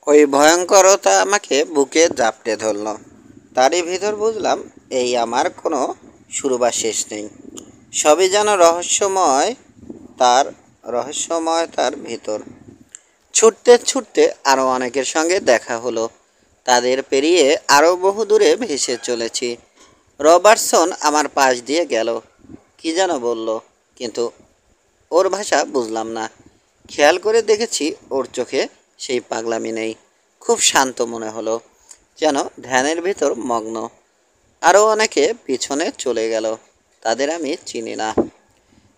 ওই ভয়ঙ্করতা আমাকে বুকে জাপটে ধরল। তারই ভিতর বুঝলাম এই আমার কোনো শুরু বা শেষ নেই। সবই যেন তার রহস্যময় তার ভিতর। ছুটতে ছুটতে আরও অনেকের সঙ্গে দেখা হলো। তাদের পেরিয়ে আরও বহু দূরে ভেসে চলেছি। রবার্টসন আমার পাশ দিয়ে গেল, কি যেন বলল, কিন্তু ওর ভাষা বুঝলাম না। খেয়াল করে দেখেছি ওর চোখে সেই পাগলামি নেই। খুব শান্ত মনে হলো, যেন ধ্যানের ভিতর মগ্ন। আরও অনেকে পিছনে চলে গেল, তাদের আমি চিনি না।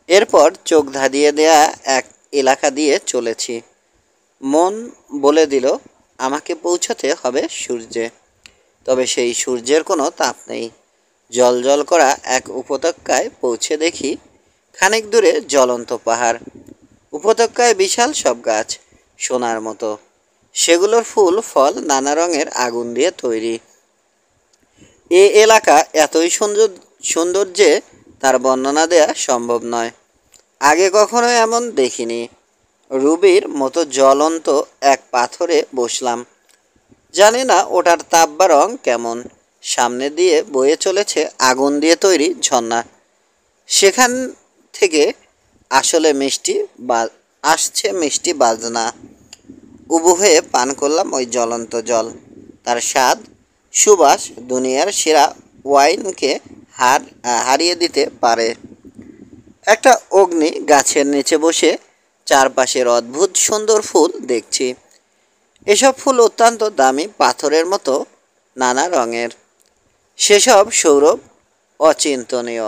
এরপর চোখ ধাঁধিয়ে দেয়া এক এলাকা দিয়ে চলেছি। মন বলে দিল আমাকে পৌঁছতে হবে সূর্যে। তবে সেই সূর্যের কোনো তাপ নেই। জল করা এক উপত্যকায় পৌঁছে দেখি খানিক দূরে জ্বলন্ত পাহাড়। উপত্যকায় বিশাল সব গাছ, সোনার মতো। সেগুলোর ফুল ফল নানা রঙের আগুন দিয়ে তৈরি। এ এলাকা এতই সুন্দর যে তার বর্ণনা দেয়া সম্ভব নয়। আগে কখনো এমন দেখিনি। রুবির মতো জ্বলন্ত এক পাথরে বসলাম। জানি না ওটার তাপ বা রং কেমন। সামনে দিয়ে বয়ে চলেছে আগুন দিয়ে তৈরি ঝর্ণা। সেখান থেকে আসলে আসছে মিষ্টি বাজনা। উবু হয়ে পান করলাম ওই জ্বলন্ত জল। তার স্বাদ, সুবাস দুনিয়ার সেরা ওয়াইনকে হারিয়ে দিতে পারে। একটা অগ্নি গাছের নিচে বসে চারপাশের অদ্ভুত সুন্দর ফুল দেখছি। এসব ফুল অত্যন্ত দামি পাথরের মতো, নানা রঙের। সেসব সৌরভ অচিন্তনীয়।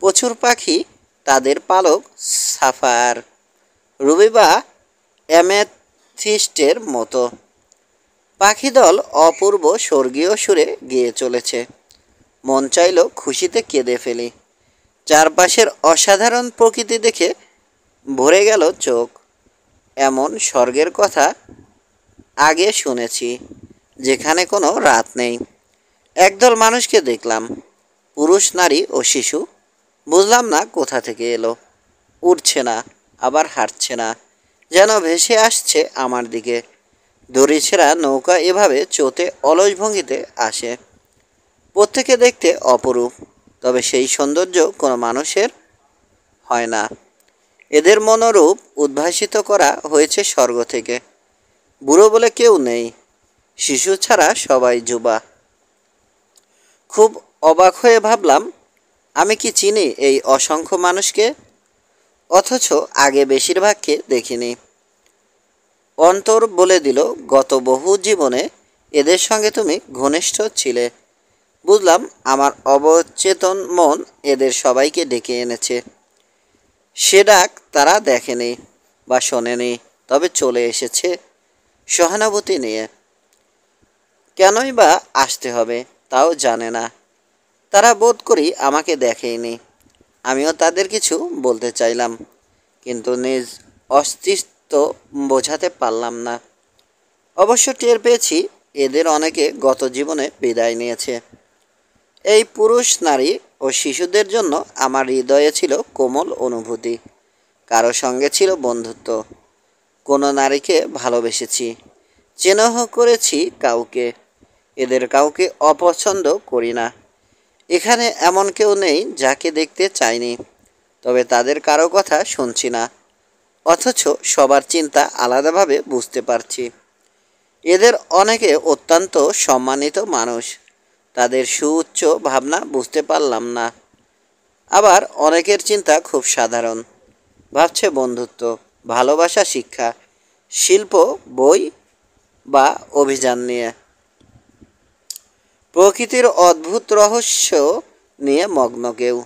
প্রচুর পাখি, তাদের পালক সাফায়ার, রুবি বা অ্যামেথিস্টের মতো। পাখিদল অপূর্ব স্বর্গীয় সুরে গেয়ে চলেছে। মন চাইল খুশিতে কেঁদে ফেলি। চারপাশের অসাধারণ প্রকৃতি দেখে ভরে গেল চোখ। এমন স্বর্গের কথা আগে শুনেছি, যেখানে কোনো রাত নেই। একদল মানুষকে দেখলাম, পুরুষ, নারী ও শিশু। বুঝলাম না কোথা থেকে এলো। উঠছে না, আবার হাঁটছে না, যেন ভেসে আসছে আমার দিকে। দড়ি ছেঁড়া নৌকা এভাবে চোতে অলস ভঙ্গিতে আসে। প্রত্যেকে দেখতে অপরূপ, তবে সেই সৌন্দর্য কোনো মানুষের হয় না। এদের মনোরূপ উদ্ভাসিত করা হয়েছে স্বর্গ থেকে। বুড়ো বলে কেউ নেই, শিশু ছাড়া সবাই যুবা। খুব অবাক হয়ে ভাবলাম, আমি কি চিনি এই অসংখ্য মানুষকে? অথচ আগে বেশিরভাগকে দেখিনি। অন্তর বলে দিল গত বহু জীবনে এদের সঙ্গে তুমি ঘনিষ্ঠ ছিলে। বুঝলাম আমার অবচেতন মন এদের সবাইকে ডেকে এনেছে। সে ডাক তারা দেখেনি বা শোনেনি, তবে চলে এসেছে সহানুভূতি নিয়ে। কেনই বা আসতে হবে তাও জানে না। তারা বোধ করি আমাকে দেখেইনি। আমিও তাদের কিছু বলতে চাইলাম, কিন্তু নিজ অস্তিত্ব বোঝাতে পারলাম না। অবশ্য টের পেয়েছি এদের অনেকে গত জীবনে বিদায় নিয়েছে। এই পুরুষ, নারী ও শিশুদের জন্য আমার হৃদয়ে ছিল কোমল অনুভূতি। কারো সঙ্গে ছিল বন্ধুত্ব। কোনো নারীকে ভালোবেসেছি, চেনহ করেছি কাউকে। এদের কাউকে অপছন্দ করি না। এখানে এমন কেউ নেই যাকে দেখতে চাইনি, তবে তাদের কারো কথা শুনছি না। অথচ সবার চিন্তা আলাদাভাবে বুঝতে পারছি। এদের অনেকে অত্যন্ত সম্মানিত মানুষ, তাদের সুউচ্চ ভাবনা বুঝতে পারলাম না। আবার অনেকের চিন্তা খুব সাধারণ, ভাবছে বন্ধুত্ব, ভালোবাসা, শিক্ষা, শিল্প, বই বা অভিযান নিয়ে। প্রকৃতির অদ্ভুত রহস্য নিয়ে মগ্ন কেউ।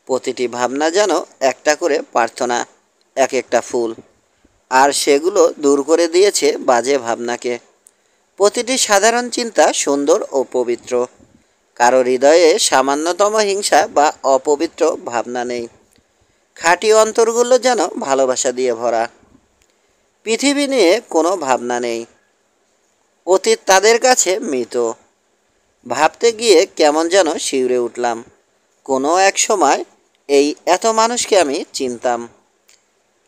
প্রতিটি ভাবনা যেন একটা করে প্রার্থনা, এক একটা ফুল। আর সেগুলো দূর করে দিয়েছে বাজে ভাবনাকে। প্রতিটি সাধারণ চিন্তা সুন্দর ও পবিত্র। কারো হৃদয়ে সামান্যতম হিংসা বা অপবিত্র ভাবনা নেই। খাঁটি অন্তরগুলো যেন ভালোবাসা দিয়ে ভরা। পৃথিবী নিয়ে কোনো ভাবনা নেই। অতীত তাদের কাছে মৃত। ভাবতে গিয়ে কেমন যেন শিউরে উঠলাম। কোনো এক সময় এত মানুষকে আমি চিনতাম।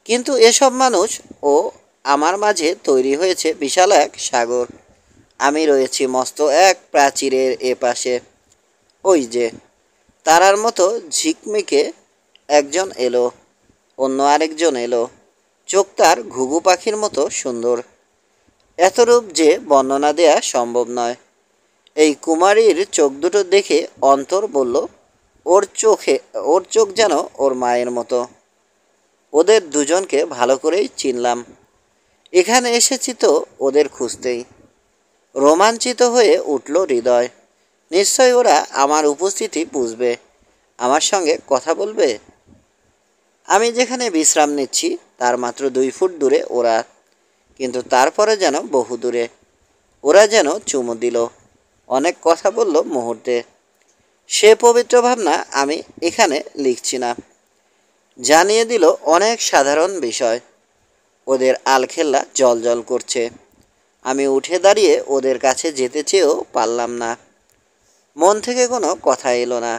কিন্তু এসব মানুষ ও আমার মাঝে তৈরি হয়েছে বিশাল এক সাগর। আমি রয়েছি মস্ত এক প্রাচীরের এপাশে। ওই যে তারার মতো ঝিকমিকে একজন এলো, অন্য আরেকজন এলো। চোখ তার ঘুঘু পাখির মতো সুন্দর। এত রূপ যে বর্ণনা দেয়া সম্ভব নয়। এই কুমারীর চোখ দুটো দেখে অন্তর বলল, ওর চোখে ওর চোখ যেন ওর মায়ের মতো। ওদের দুজনকে ভালো করেই চিনলাম। এখানে এসেছি তো ওদের খুঁজতেই। রোমাঞ্চিত হয়ে উঠল হৃদয়। নিশ্চয় ওরা আমার উপস্থিতি বুঝবে, আমার সঙ্গে কথা বলবে। আমি যেখানে বিশ্রাম নিচ্ছি তার মাত্র 2 ফুট দূরে ওরা, কিন্তু তারপরে যেন বহু দূরে। ওরা যেন চুমু দিল, অনেক কথা বলল মুহূর্তে। সে পবিত্র ভাবনা আমি এখানে লিখছি না। জানিয়ে দিল অনেক সাধারণ বিষয়। ওদের আলখেল্লা জল করছে। আমি উঠে দাঁড়িয়ে ওদের কাছে যেতে চেয়েও পারলাম না। মন থেকে কোনো কথা এলো না।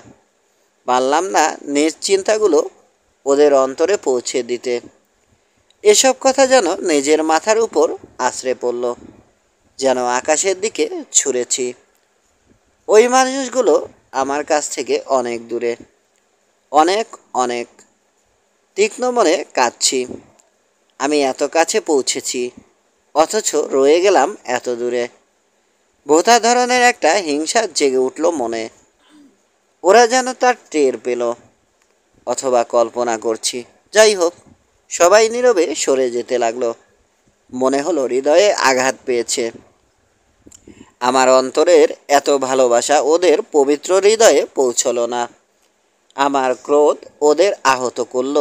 পারলাম না নিজ চিন্তাগুলো ওদের অন্তরে পৌঁছে দিতে। এসব কথা যেন নিজের মাথার উপর আছড়ে পড়ল, যেন আকাশের দিকে ছুঁড়েছি। ওই মানুষগুলো আমার কাছ থেকে অনেক দূরে, অনেক অনেক। তীক্ষ্ণ মনে কাঁদছি। আমি এত কাছে পৌঁছেছি, অথচ রয়ে গেলাম এত দূরে। বোধা ধরনের একটা হিংসা জেগে উঠল মনে। ওরা যেন তার টের পেল, অথবা কল্পনা করছি। যাই হোক, সবাই নীরবে সরে যেতে লাগলো। মনে হলো হৃদয়ে আঘাত পেয়েছে। আমার অন্তরের এত ভালোবাসা ওদের পবিত্র হৃদয়ে পৌঁছলো না। আমার ক্রোধ ওদের আহত করল।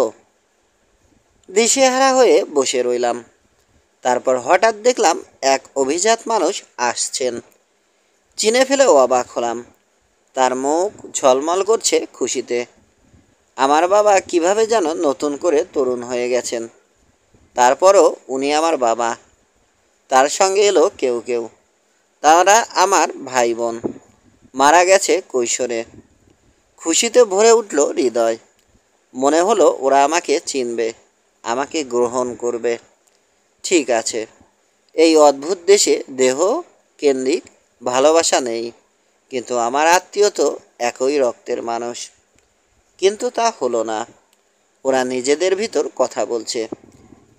দিশেহারা হয়ে বসে রইলাম। তারপর হঠাৎ দেখলাম এক অভিজাত মানুষ আসছেন। চিনে ফেলে অবাক হলাম। তার মুখ ঝলমল করছে খুশিতে। আমার বাবা কিভাবে যেন নতুন করে তরুণ হয়ে গেছেন। তারপরও উনি আমার বাবা। তার সঙ্গে এলো কেউ কেউ। তারা আমার ভাই বোন, মারা গেছে কৈশোরে। খুশিতে ভরে উঠল হৃদয়। মনে হলো ওরা আমাকে চিনবে, আমাকে গ্রহণ করবে। ঠিক আছে, এই অদ্ভুত দেশে দেহ কেন্দ্রিক ভালোবাসা নেই, কিন্তু আমার আত্মীয় তো একই রক্তের মানুষ। কিন্তু তা হলো না। ওরা নিজেদের ভিতর কথা বলছে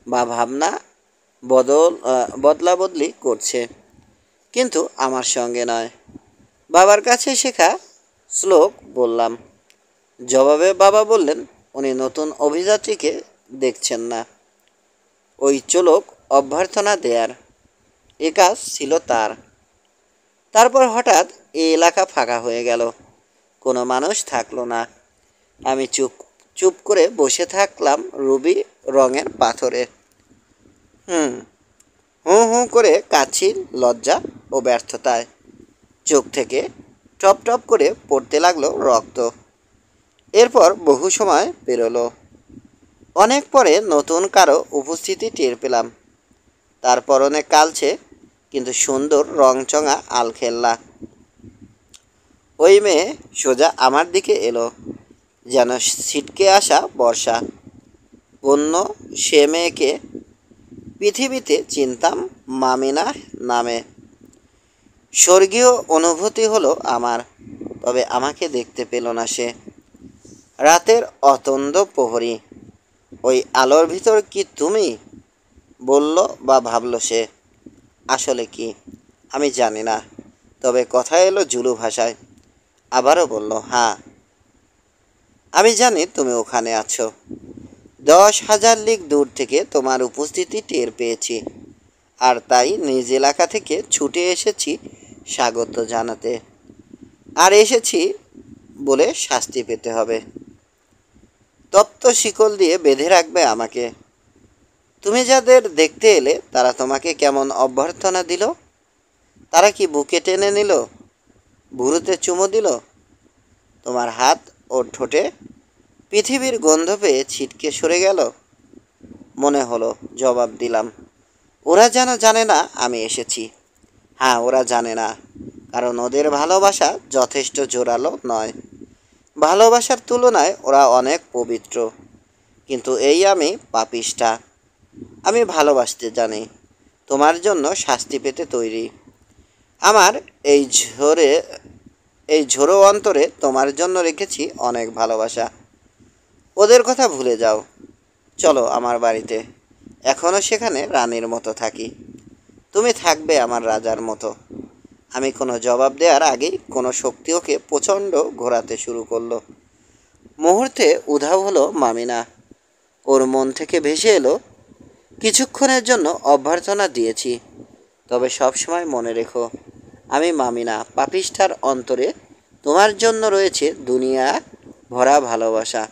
বা ভাবনা বদলা বদলি করছে, কিন্তু আমার সঙ্গে নয়। বাবার কাছে শেখা শ্লোক বললাম। জবাবে বাবা বললেন, উনি নতুন অভিযাত্রীকে দেখছেন না। ওই চোলক অভ্যর্থনা দেয়ার এ কাজ ছিল তার। তারপর হঠাৎ এই এলাকা ফাঁকা হয়ে গেল। কোনো মানুষ থাকলো না। আমি চুপ চুপ করে বসে থাকলাম রুবি রঙের পাথরে। হুম হুঁ হুঁ করে কাঁদছি লজ্জা ও ব্যর্থতায়। চোখ থেকে টপ টপ করে পড়তে লাগলো রক্ত। এরপর বহু সময় পেরোলো। অনেক পরে নতুন কারো উপস্থিতি টের পেলাম। তার পরনে কালচে কিন্তু সুন্দর রংচঙা আলখেল্লা। ওই মেয়ে সোজা আমার দিকে এলো, যেন ছিটকে আসা বর্ষা। অন্য সে মেয়েকে পৃথিবীতে চিনতাম মামিনা নামে। স্বর্গীয় অনুভূতি হলো আমার, তবে আমাকে দেখতে পেল না সে। রাতের অতন্দ্র প্রহরী, ওই আলোর ভিতর কি তুমি? বলল বা ভাবল সে। আসলে কি আমি জানি না, তবে কথা এলো জুলু ভাষায়। আবারও বলল, হ্যাঁ আমি জানি তুমি ওখানে আছো। 10,000 লিগ দূর থেকে তোমার উপস্থিতি টের পেয়েছি, আর তাই নিজ এলাকা থেকে ছুটে এসেছি স্বাগত জানাতে। আর এসেছি বলে শাস্তি পেতে হবে। তপ্ত শিকল দিয়ে বেঁধে রাখবে আমাকে। তুমি যাদের দেখতে এলে তারা তোমাকে কেমন অভ্যর্থনা দিল? তারা কি বুকে টেনে নিল, ভুরুতে চুমো দিল? তোমার হাত ও ঠোঁটে পৃথিবীর গন্ধ পেয়ে ছিটকে সরে গেল? মনে হলো জবাব দিলাম, ওরা যেন জানে না আমি এসেছি। হ্যাঁ, ওরা জানে না, কারণ ওদের ভালোবাসা যথেষ্ট জোরালো নয়। ভালোবাসার তুলনায় ওরা অনেক পবিত্র, কিন্তু এই আমি পাপিষ্ঠা। আমি ভালোবাসতে জানি, তোমার জন্য শাস্তি পেতে তৈরি। আমার এই ঝোরে এই ঝোড়ো অন্তরে তোমার জন্য রেখেছি অনেক ভালোবাসা। ওদের কথা ভুলে যাও, চলো আমার বাড়িতে। এখনও সেখানে রানীর মতো থাকি, তুমি থাকবে আমার রাজার মতো। আমি কোনো জবাব দেওয়ার আগেই কোনো শক্তি ওকে প্রচণ্ড ঘোরাতে শুরু করলো। মুহূর্তে উধাও হলো মামিনা। ওর মন থেকে ভেসে এলো, কিছুক্ষণের জন্য অভ্যর্থনা দিয়েছি, তবে সব সময় মনে রেখো, আমি মামিনা পাপিষ্ঠার অন্তরে তোমার জন্য রয়েছে দুনিয়া ভরা ভালোবাসা।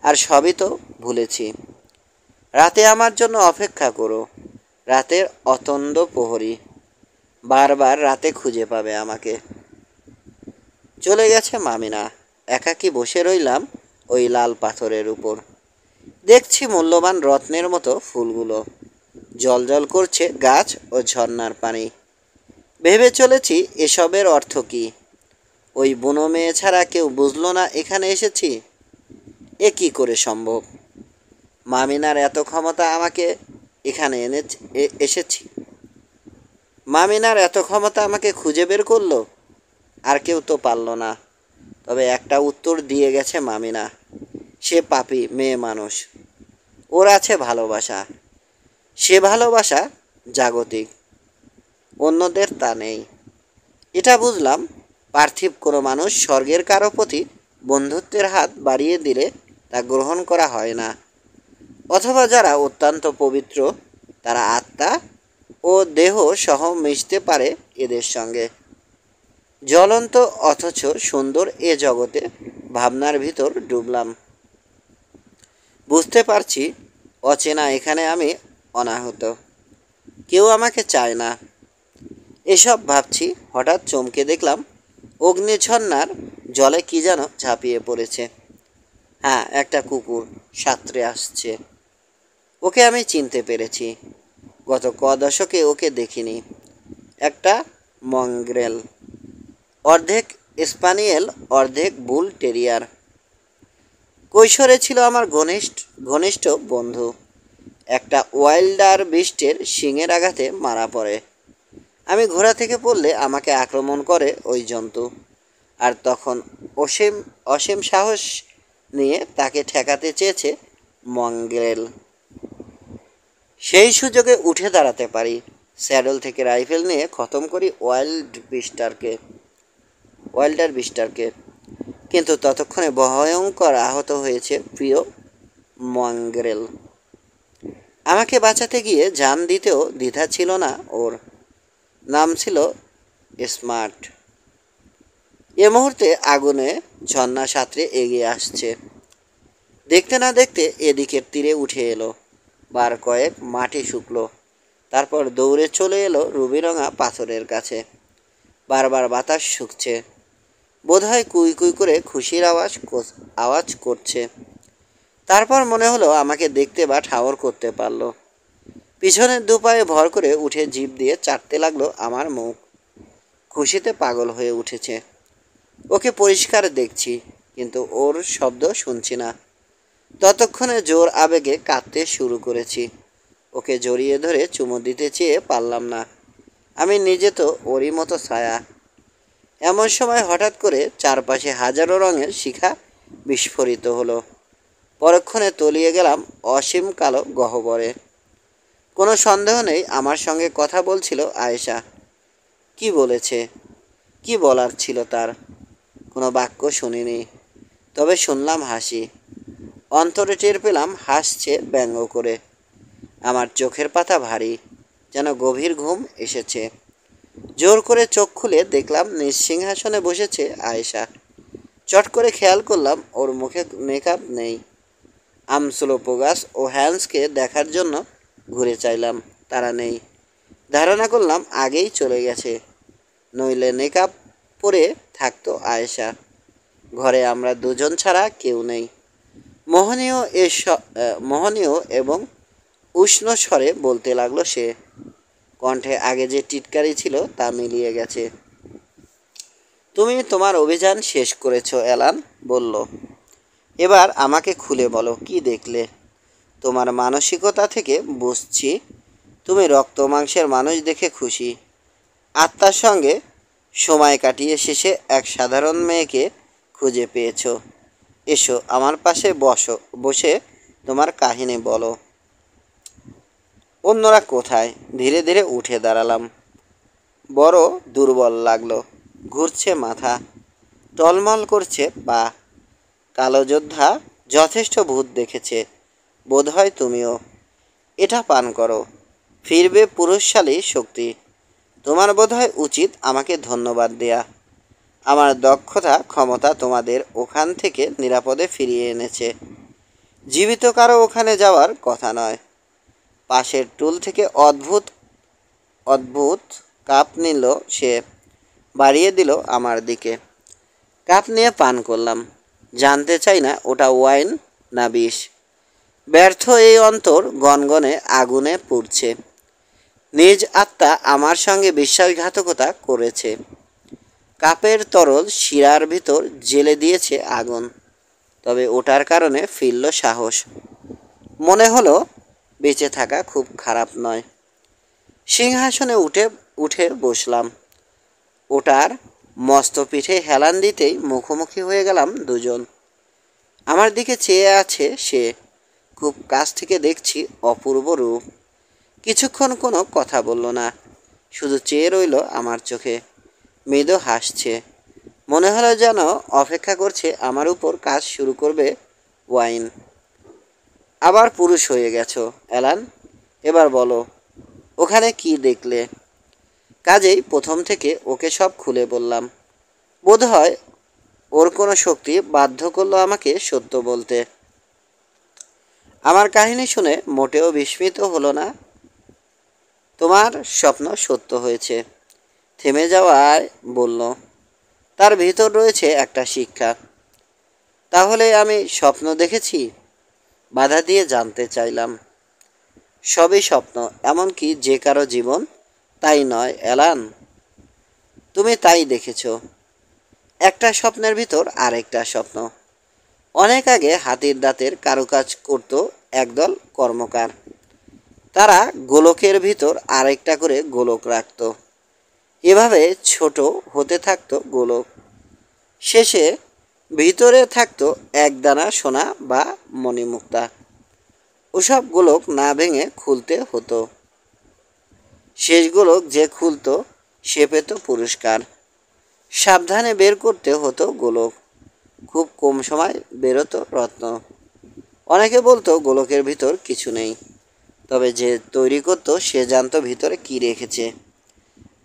আর সবই তো ভুলেছি। রাতে আমার জন্য অপেক্ষা করো, রাতের অতন্দ্র প্রহরী। বারবার রাতে খুঁজে পাবে আমাকে। চলে গেছে মামিনা। একাকী বসে রইলাম ওই লাল পাথরের উপর। দেখছি মূল্যবান রত্নের মতো ফুলগুলো, জলজল করছে গাছ ও ঝর্ণার পানি। ভেবে চলেছি এসবের অর্থ কী। ওই বুনো মেয়ে ছাড়া কেউ বুঝলো না এখানে এসেছি। এ কী করে সম্ভব? মামিনার এত ক্ষমতা আমাকে এখানে এসেছি, মামিনার এত ক্ষমতা আমাকে খুঁজে বের করলো, আর কেউ তো পারল না। তবে একটা উত্তর দিয়ে গেছে মামিনা, সে পাপী মেয়ে মানুষ, ওর আছে ভালোবাসা। সে ভালোবাসা জাগতিক, অন্যদের তা নেই। এটা বুঝলাম, পার্থিব কোনো মানুষ স্বর্গের কারো প্রতি বন্ধুত্বের হাত বাড়িয়ে দিলে তা গ্রহণ করা হয় না। অথবা যারা অত্যন্ত পবিত্র, তারা আত্মা ও দেহ সহ মিশতে পারে এদের সঙ্গে। জ্বলন্ত অথচ সুন্দর এ জগতে ভাবনার ভিতর ডুবলাম। বুঝতে পারছি অচেনা এখানে আমি অনাহত, কেউ আমাকে চায় না। এসব ভাবছি, হঠাৎ চমকে দেখলাম অগ্নিঝর্ণার জলে কি যেন ঝাঁপিয়ে পড়েছে। হ্যাঁ, একটা কুকুর সাঁতরে আসছে। ওকে আমি চিনতে পেরেছি, গত দশকে ওকে দেখিনি। একটা মঙ্গ্রেল, অর্ধেক স্পানিয়েল অর্ধেক বুল টেরিয়ার। কৈশোরে ছিল আমার ঘনিষ্ঠ বন্ধু। একটা ওয়াইল্ডার বিস্টের শিঙের আঘাতে মারা পড়ে। আমি ঘোড়া থেকে পড়লে আমাকে আক্রমণ করে ওই জন্তু, আর তখন অসীম অসীম সাহস নিয়ে তাকে ঠেকাতে চেয়েছে মঙ্গ্রেল। সেই সুযোগে উঠে দাঁড়াতে পারি, স্যাডল থেকে রাইফেল নিয়ে খতম করি ওয়াইল্ডার বিস্টারকে। কিন্তু ততক্ষণে ভয়ঙ্কর আহত হয়েছে প্রিয় মঙ্গ্রেল। আমাকে বাঁচাতে গিয়ে জান দিতেও দ্বিধা ছিল না ওর। নাম ছিল স্মার্ট। এ মুহূর্তে আগুনে ঝর্ণা সাঁতরে এগিয়ে আসছে। দেখতে না দেখতে এদিকের তীরে উঠে এলো। বার কয়েক মাটি শুকলো, তারপর দৌড়ে চলে এলো রুবিরঙা পাথরের কাছে। বারবার বাতাস শুকছে, বোধহয় কুই কুই করে খুশির আওয়াজ করছে। তারপর মনে হলো আমাকে দেখতে বা ঠাওর করতে পারলো। পিছনের দুপায়ে ভর করে উঠে জিভ দিয়ে চাটতে লাগলো আমার মুখ। খুশিতে পাগল হয়ে উঠেছে। ওকে পরিষ্কার দেখছি, কিন্তু ওর শব্দ শুনছি না। ততক্ষণে জোর আবেগে কাঁদতে শুরু করেছি। ওকে জড়িয়ে ধরে চুমু দিতে চেয়ে পারলাম না। আমি নিজে তো ওরই মতো ছায়া। এমন সময় হঠাৎ করে চারপাশে হাজারো রঙের শিখা বিস্ফোরিত হলো। পরক্ষণে তলিয়ে গেলাম অসীম কালো গহ্বরে। কোনো সন্দেহ নেই আমার সঙ্গে কথা বলছিল আয়েশা। কি বলেছে, কি বলার ছিল তার? কোনো বাক্য শুনিনি, তবে শুনলাম হাসি। অন্তরে টের পেলাম হাসছে ব্যঙ্গ করে। আমার চোখের পাতা ভারী, যেন গভীর ঘুম এসেছে। জোর করে চোখ খুলে দেখলাম নিঃসিংহাসনে বসেছে আয়েশা। চট করে খেয়াল করলাম ওর মুখে মেকআপ নেই। আমসুলোপোগাস ও হ্যান্সকে দেখার জন্য ঘুরে চাইলাম, তারা নেই। ধারণা করলাম আগেই চলে গেছে, নইলে মেকআপ পরে থাকতো আয়েশা। ঘরে আমরা দুজন ছাড়া কেউ নেই। মোহনীয় এবং উষ্ণ স্বরে বলতে লাগলো সে। কণ্ঠে আগে যে টিটকারি ছিল তা মিলিয়ে গেছে। তুমি তোমার অভিযান শেষ করেছো, অ্যালান বলল। এবার আমাকে খুলে বলো, কি দেখলে? তোমার মানসিকতা থেকে বুঝছি তুমি রক্ত মাংসের মানুষ দেখে খুশি। আত্মার সঙ্গে সময় কাটিয়ে শেষে এক সাধারণ মেয়েকে খুঁজে পেয়েছো। এসো আমার পাশে বসে তোমার কাহিনী বলো। অন্যরা কোথায়? ধীরে ধীরে উঠে দাঁড়ালাম। বড় দুর্বল লাগলো। ঘুরছে মাথা, টলমল করছে পা। কালো যোদ্ধা যথেষ্ট ভূত দেখেছে, বোধহয় তুমিও। এটা পান করো, ফিরবে পুরুষশালী শক্তি। তোমার বোধহয় উচিত আমাকে ধন্যবাদ দেয়া। আমার দক্ষতা ক্ষমতা তোমাদের ওখান থেকে নিরাপদে ফিরিয়ে এনেছে। জীবিত কারো ওখানে যাওয়ার কথা নয়। পাশের টুল থেকে অদ্ভুত অদ্ভুত কাপ নিল সে, বাড়িয়ে দিল আমার দিকে। কাপ নিয়ে পান করলাম। জানতে চাই না ওটা ওয়াইন না বিষ। ব্যর্থ এই অন্তর গনগনে আগুনে পুড়ছে। নিজ আত্মা আমার সঙ্গে বিশ্বাসঘাতকতা করেছে। কাপের তরল শিরার ভিতর জেলে দিয়েছে আগুন। তবে ওটার কারণে ফিরল সাহস। মনে হলো বেঁচে থাকা খুব খারাপ নয়। সিংহাসনে উঠে উঠে বসলাম। ওটার মস্ত পিঠে হেলান দিতেই মুখোমুখি হয়ে গেলাম দুজন। আমার দিকে চেয়ে আছে সে। খুব কাছ থেকে দেখছি অপূর্ব রূপ। কিছুক্ষণ কোনো কথা বলল না, শুধু চেয়ে রইল আমার চোখে। মৃদু হাসছে। মনে হলো যেন অপেক্ষা করছে আমার উপর কাজ শুরু করবে ওয়াইন। আবার পুরুষ হয়ে গেছো অ্যালান, এবার বলো ওখানে কি দেখলে? কাজেই প্রথম থেকে ওকে সব খুলে বললাম। বোধহয় ওর কোনো শক্তি বাধ্য করলো আমাকে সত্য বলতে। আমার কাহিনী শুনে মোটেও বিস্মিত হলো না। তোমার স্বপ্ন সত্য হয়েছে, থেমে যাওয়ায় বলল। তার ভিতর রয়েছে একটা শিক্ষা। তাহলে আমি স্বপ্ন দেখেছি? বাধা দিয়ে জানতে চাইলাম। সবই স্বপ্ন, এমনকি যে কারো জীবন। তাই নয় অ্যালান? তুমি তাই দেখেছ। একটা স্বপ্নের ভিতর আরেকটা স্বপ্ন। অনেক আগে হাতির দাঁতের কারুকাজ করত একদল কর্মকার। তারা গোলকের ভিতর আরেকটা করে গোলক রাখত। এভাবে ছোট হতে থাকতো গোলক। শেষে ভিতরে থাকতো একদানা সোনা বা মণিমুক্তা। ওসব গোলক না ভেঙে খুলতে হতো। শেষ গোলক যে খুলতো সে পেত পুরস্কার। সাবধানে বের করতে হতো গোলক। খুব কম সময় বেরোতো রত্ন। অনেকে বলতো গোলকের ভিতর কিছু নেই, তবে যে তৈরি করতো সে জানতো ভিতরে কি রেখেছে।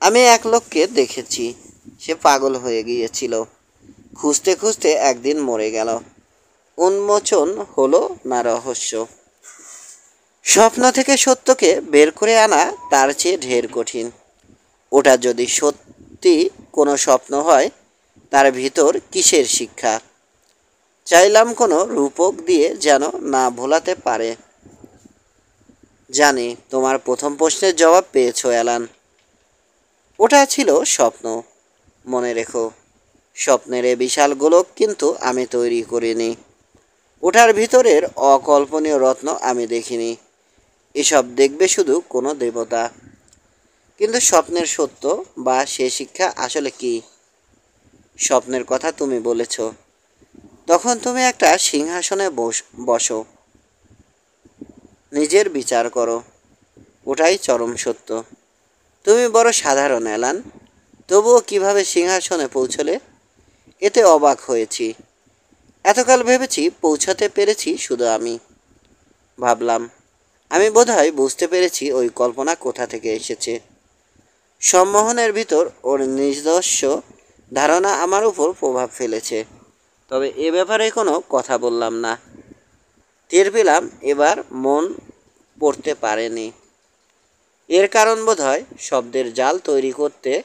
আমি এক লোককে দেখেছি, সে পাগল হয়ে গিয়েছিল। খুঁজতে খুঁজতে একদিন মরে গেল। উন্মোচন হলো না রহস্য। স্বপ্ন থেকে সত্যকে বের করে আনা তার চেয়ে ঢের কঠিন। ওটা যদি সত্যি কোনো স্বপ্ন হয়, তার ভিতর কিসের শিক্ষা? চাইলাম কোনো রূপক দিয়ে যেন না ভোলাতে পারে। জানি তোমার প্রথম প্রশ্নের জবাব পেয়েছো অ্যালান। ওটা ছিল স্বপ্ন। মনে রেখো, স্বপ্নের এ বিশাল গোলক কিন্তু আমি তৈরি করিনি। ওটার ভিতরের অকল্পনীয় রত্ন আমি দেখিনি। এসব দেখবে শুধু কোনো দেবতা। কিন্তু স্বপ্নের সত্য বা সে শিক্ষা আসলে কি? স্বপ্নের কথা তুমি বলেছ। তখন তুমি একটা সিংহাসনে বসো, নিজের বিচার করো। ওটাই চরম সত্য। তুমি বড় সাধারণ অ্যালান, তবুও কিভাবে সিংহাসনে পৌঁছলে এতে অবাক হয়েছি। এতকাল ভেবেছি পৌঁছাতে পেরেছি শুধু আমি। ভাবলাম আমি বোধহয় বুঝতে পেরেছি ওই কল্পনা কোথা থেকে এসেছে। সম্মোহনের ভিতর ওর নিজস্ব ধারণা আমার উপর প্রভাব ফেলেছে। তবে এ ব্যাপারে কোনো কথা বললাম না। টের পেলাম এবার মন পড়তে পারেনি। এর কারণ বোধহয় শব্দের জাল তৈরি করতে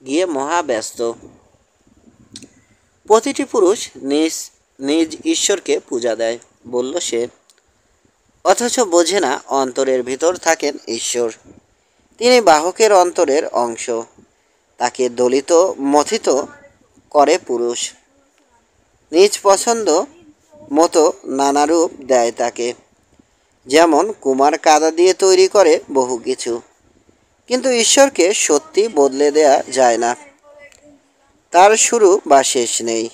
গিয়ে মহা ব্যস্ত। প্রতিটি পুরুষ নিজ নিজ ঈশ্বরকে পূজা দেয়, বলল সে। অথচ বোঝে না অন্তরের ভিতর থাকেন ঈশ্বর। তিনি বাহকের অন্তরের অংশ। তাকে দলিত মথিত করে পুরুষ। নিজ পছন্দ মতো নানা রূপ দেয় তাকে। যেমন কুমার কাদা দিয়ে তৈরি করে বহু কিছু, কিন্তু ঈশ্বরকে সত্যি বদলে দেয়া যায় না। তার শুরু বা শেষ নেই,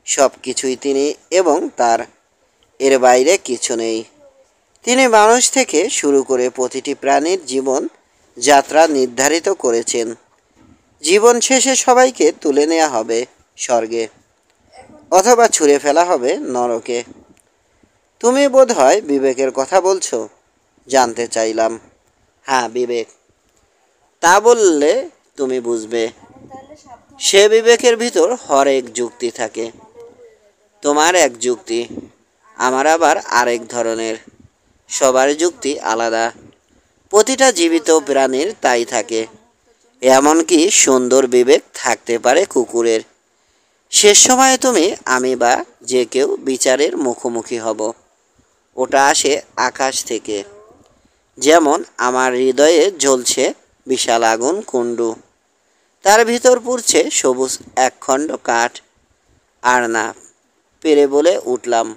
সব কিছুই তিনি এবং তার, এর বাইরে কিছু নেই। তিনি মানুষ থেকে শুরু করে প্রতিটি প্রাণীর জীবন যাত্রা নির্ধারিত করেছেন। জীবন শেষে সবাইকে তুলে নেওয়া হবে স্বর্গে, অথবা ছুঁড়ে ফেলা হবে নরকে। তুমি বোধহয় বিবেকের কথা বলছো, জানতে চাইলাম। হ্যাঁ, বিবেক। তা বললে তুমি বুঝবে। সে বিবেকের ভিতর হরেক যুক্তি থাকে। তোমার এক যুক্তি, আমার আবার আরেক ধরনের। সবার যুক্তি আলাদা। প্রতিটা জীবিত প্রাণীর তাই থাকে। এমনকি সুন্দর বিবেক থাকতে পারে কুকুরের। শেষ সময়ে তুমি, আমি বা যে কেউ বিচারের মুখোমুখি হব। ওটা আসে আকাশ থেকে। যেমন আমার হৃদয়ে জ্বলছে বিশাল আগুন কুণ্ডু, তার ভিতর পুড়ছে সবুজ একখণ্ড কাঠ। আর না পেরে বলে উঠলাম,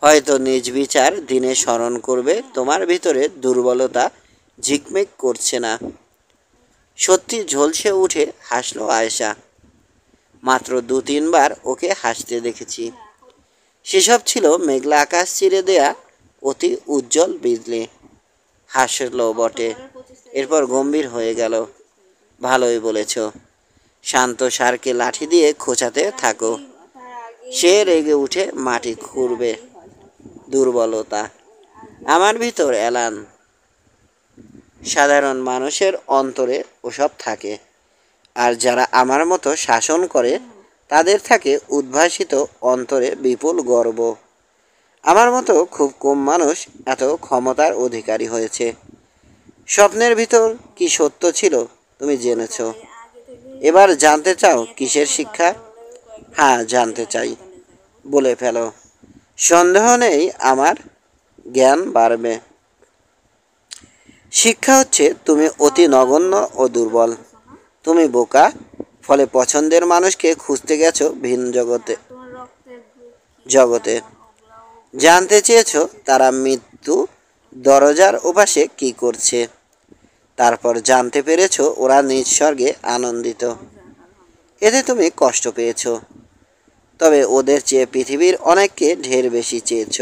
হয়তো নিজ বিচার দিনে স্মরণ করবে তোমার ভিতরে দুর্বলতা ঝিকমিক করছে না। সত্যি ঝলসে উঠে হাসলো আয়েশা। মাত্র 2-3 বার ওকে হাসতে দেখেছি। সেসব ছিল মেঘলা আকাশ চিরে দেয়া অতি উজ্জ্বল বিজলি। হাসলো বটে, এরপর গম্ভীর হয়ে গেল। ভালোই বলেছ। শান্ত সারকে লাঠি দিয়ে খোঁচাতে থাকো। সে রেগে উঠে মাটি খুঁড়বে। দুর্বলতা আমার ভিতর এলান। সাধারণ মানুষের অন্তরে ওসব থাকে, আর যারা আমার মতো শাসন করে তাদের থাকে উদ্ভাসিত অন্তরে বিপুল গর্ব। আমার মতো খুব কম মানুষ এত ক্ষমতার অধিকারী হয়েছে। স্বপ্নের ভিতর কি সত্য ছিল তুমি জেনেছ। এবার জানতে চাও কিসের শিক্ষা? হ্যাঁ, জানতে চাই। বলে ফেলো। সন্দেহ নেই আমার জ্ঞান বাড়বে। শিক্ষা হচ্ছে তুমি অতি নগণ্য ও দুর্বল। তুমি বোকা, ফলে পছন্দের মানুষকে খুঁজতে গেছো ভিন জগতে। জানতে চেয়েছ তারা মৃত্যু দরজার ওপাশে কি করছে। তারপর জানতে পেরেছ ওরা নিজ স্বর্গে আনন্দিত। এতে তুমি কষ্ট পেয়েছ, তবে ওদের চেয়ে পৃথিবীর অনেককে ঢের বেশি চেয়েছ।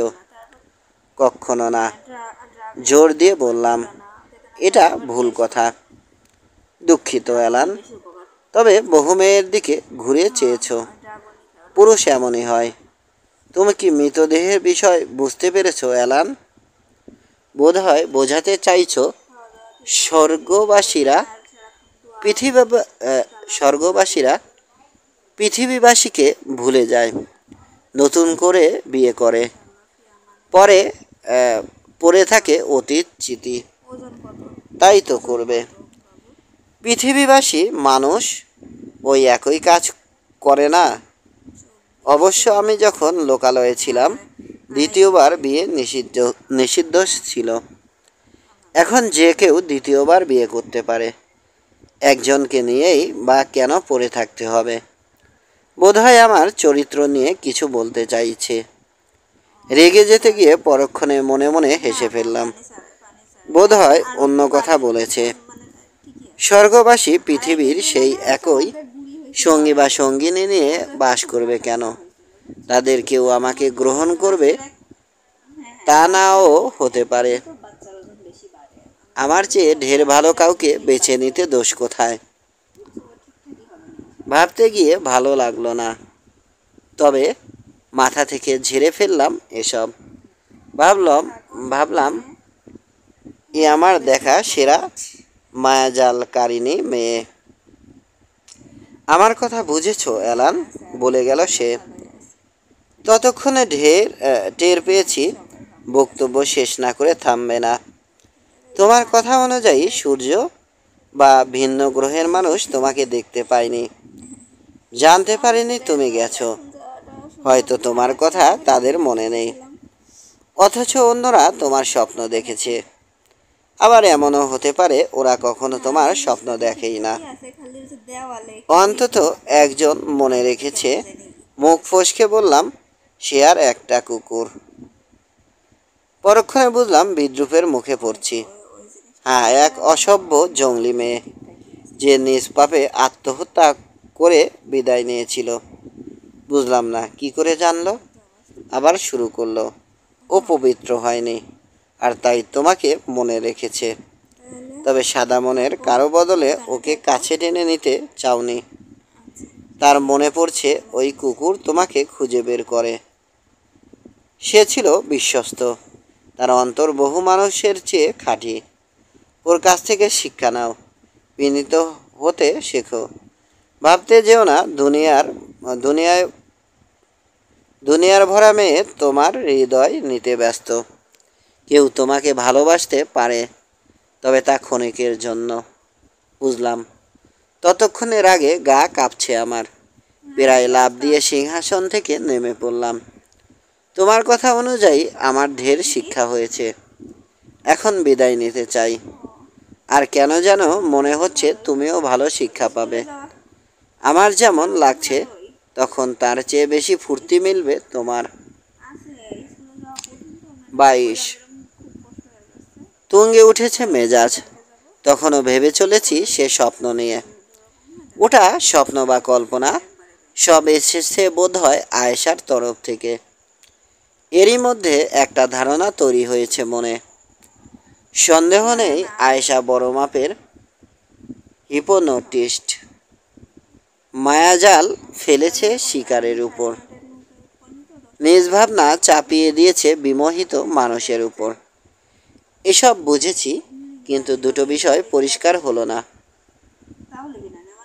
কখনো না। জোর দিয়ে বললাম, এটা ভুল কথা। দুঃখিত অ্যালান, তবে বহু মেয়ের দিকে ঘুরে চেয়েছ। পুরুষ এমনই হয়। তুমি কি মৃতদেহের বিষয় বুঝতে পেরেছ অ্যালান? বোধহয় বোঝাতে চাইছ স্বর্গবাসীরা পৃথিবী স্বর্গবাসীরা পৃথিবীবাসীকে ভুলে যায়, নতুন করে বিয়ে করে, পরে পড়ে থাকে অতীত স্মৃতি। তাই তো করবে। পৃথিবীবাসী মানুষ ওই একই কাজ করে না। অবশ্য আমি যখন লোকালয়ে ছিলাম, দ্বিতীয়বার বিয়ে নিষিদ্ধ ছিল। এখন যে কেউ দ্বিতীয়বার বিয়ে করতে পারে। একজনকে নিয়েই বা কেন পড়ে থাকতে হবে? বোধহয় আমার চরিত্র নিয়ে কিছু বলতে চাইছে। রেগে যেতে গিয়ে পরক্ষণে মনে মনে হেসে ফেললাম। বোধহয় অন্য কথা বলেছে। স্বর্গবাসী পৃথিবীর সেই একই সঙ্গী বা সঙ্গিনী নিয়ে বাস করবে কেন? তাদের কেউ আমাকে গ্রহণ করবে তা নাও হতে পারে। আমার চেয়ে ঢের ভালো কাউকে বেছে নিতে দোষ কোথায়? ভাবতে গিয়ে ভালো লাগলো না, তবে মাথা থেকে ঝেড়ে ফেললাম এসব। ভাবলাম এ আমার দেখা সেরা মায়াজালকারিণী মেয়ে। আমার কথা বুঝেছ অ্যালান, বলে গেল সে। ততক্ষণে টের পেয়েছি বক্তব্য শেষ না করে থামবে না। তোমার কথা অনুযায়ী সূর্য বা ভিন্ন গ্রহের মানুষ তোমাকে দেখতে পায়নি, জানতে পারেনি তুমি গেছো। হয়তো তোমার কথা তাদের মনে নেই, অথচ অন্যরা তোমার স্বপ্ন দেখেছে। আবার এমনও হতে পারে ওরা কখনো তোমার স্বপ্ন দেখেই না। অন্তত একজন মনে রেখেছে। মুখ ফসকে বললাম, সে আর একটা কুকুর। পরক্ষণে বুঝলাম বিদ্রুপের মুখে পড়ছি। হ্যাঁ, এক অসভ্য জঙ্গলি মেয়ে, যে নিজ পাপে আত্মহত্যা করে বিদায় নিয়েছিল। বুঝলাম না কি করে জানলো। আবার শুরু করলো, ও পবিত্র হয়নি আর তাই তোমাকে মনে রেখেছে। তবে সাদা মনের কারো বদলে ওকে কাছে টেনে নিতে চাওনি। তার মনে পড়ছে ওই কুকুর তোমাকে খুঁজে বের করে। সে ছিল বিশ্বস্ত, তার অন্তর বহু মানুষের চেয়ে খাঁটি। ওর কাছ থেকে শিক্ষা নাও, বিনীত হতে শেখো। ভাবতে যেও না দুনিয়ায় দুনিয়ার ভরা মেয়ে তোমার হৃদয় নিতে ব্যস্ত। কেউ তোমাকে ভালোবাসতে পারে, তবে তা ক্ষণিকের জন্য। বুঝলাম। ততক্ষণের আগে গা কাঁপছে আমার। প্রায় লাফ দিয়ে সিংহাসন থেকে নেমে পড়লাম। তোমার কথা অনুযায়ী আমার ঢের শিক্ষা হয়েছে। এখন বিদায় নিতে চাই। আর কেন যেন মনে হচ্ছে তুমিও ভালো শিক্ষা পাবে। আমার যেমন লাগছে, তখন তার চেয়ে বেশি ফুর্তি মিলবে তোমার। 22। তুঙ্গে উঠেছে মেজাজ। তখনও ভেবে চলেছি সে স্বপ্ন নিয়ে। ওটা স্বপ্ন বা কল্পনা, সব এসেছে বোধ হয় আয়েশার তরফ থেকে। এরই মধ্যে একটা ধারণা তৈরি হয়েছে মনে। সন্দেহ নেই আয়েশা বড় মাপের হিপনোটিস্ট। মায়াজাল ফেলেছে শিকারের উপর, নিজ ভাবনা চাপিয়ে দিয়েছে বিমোহিত মানুষের উপর। এসব বুঝেছি, কিন্তু দুটো বিষয় পরিষ্কার হলো না।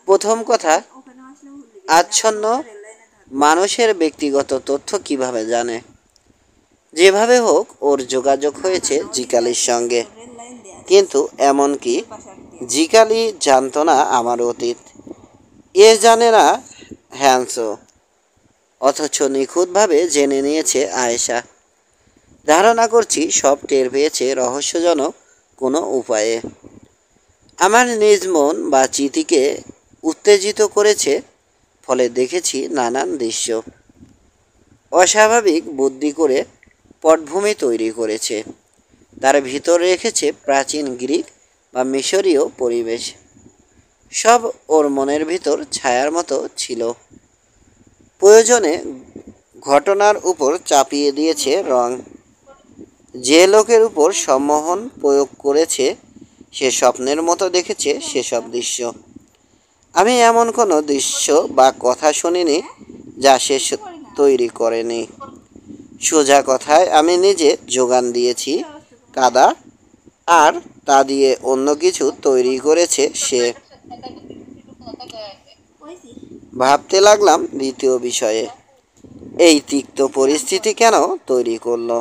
প্রথম কথা, আচ্ছন্ন মানুষের ব্যক্তিগত তথ্য কিভাবে জানে? যেভাবে হোক ওর যোগাযোগ হয়েছে জিকালির সঙ্গে, কিন্তু এমনকি জিকালি জানতো না আমার অতীত। এ জানে না হ্যান্সো, অথচ নিখুঁতভাবে জেনে নিয়েছে আয়েশা। ধারণা করছি সব টের পেয়েছে রহস্যজনক কোনো উপায়ে। আমার নিজ মন বা চিতিকে উত্তেজিত করেছে, ফলে দেখেছি নানান দৃশ্য। অস্বাভাবিক বুদ্ধি করে পটভূমি তৈরি করেছে, তার ভিতর রেখেছে প্রাচীন গ্রিক বা মিশরীয় পরিবেশ। সব ওর মনের ভিতর ছায়ার মতো ছিল। প্রয়োজনে ঘটনার উপর চাপিয়ে দিয়েছে রং। যে লোকের উপর সম্মোহন প্রয়োগ করেছে, সে স্বপ্নের মতো দেখেছে সেসব দৃশ্য। আমি এমন কোনো দৃশ্য বা কথা শুনিনি যা সে তৈরি করেনি। সোজা কথায় আমি নিজে যোগান দিয়েছি কাদা, আর তা দিয়ে অন্য কিছু তৈরি করেছে সে। ভাবতে লাগলাম দ্বিতীয় বিষয়ে, এই তিক্ত পরিস্থিতি কেন তৈরি করলো।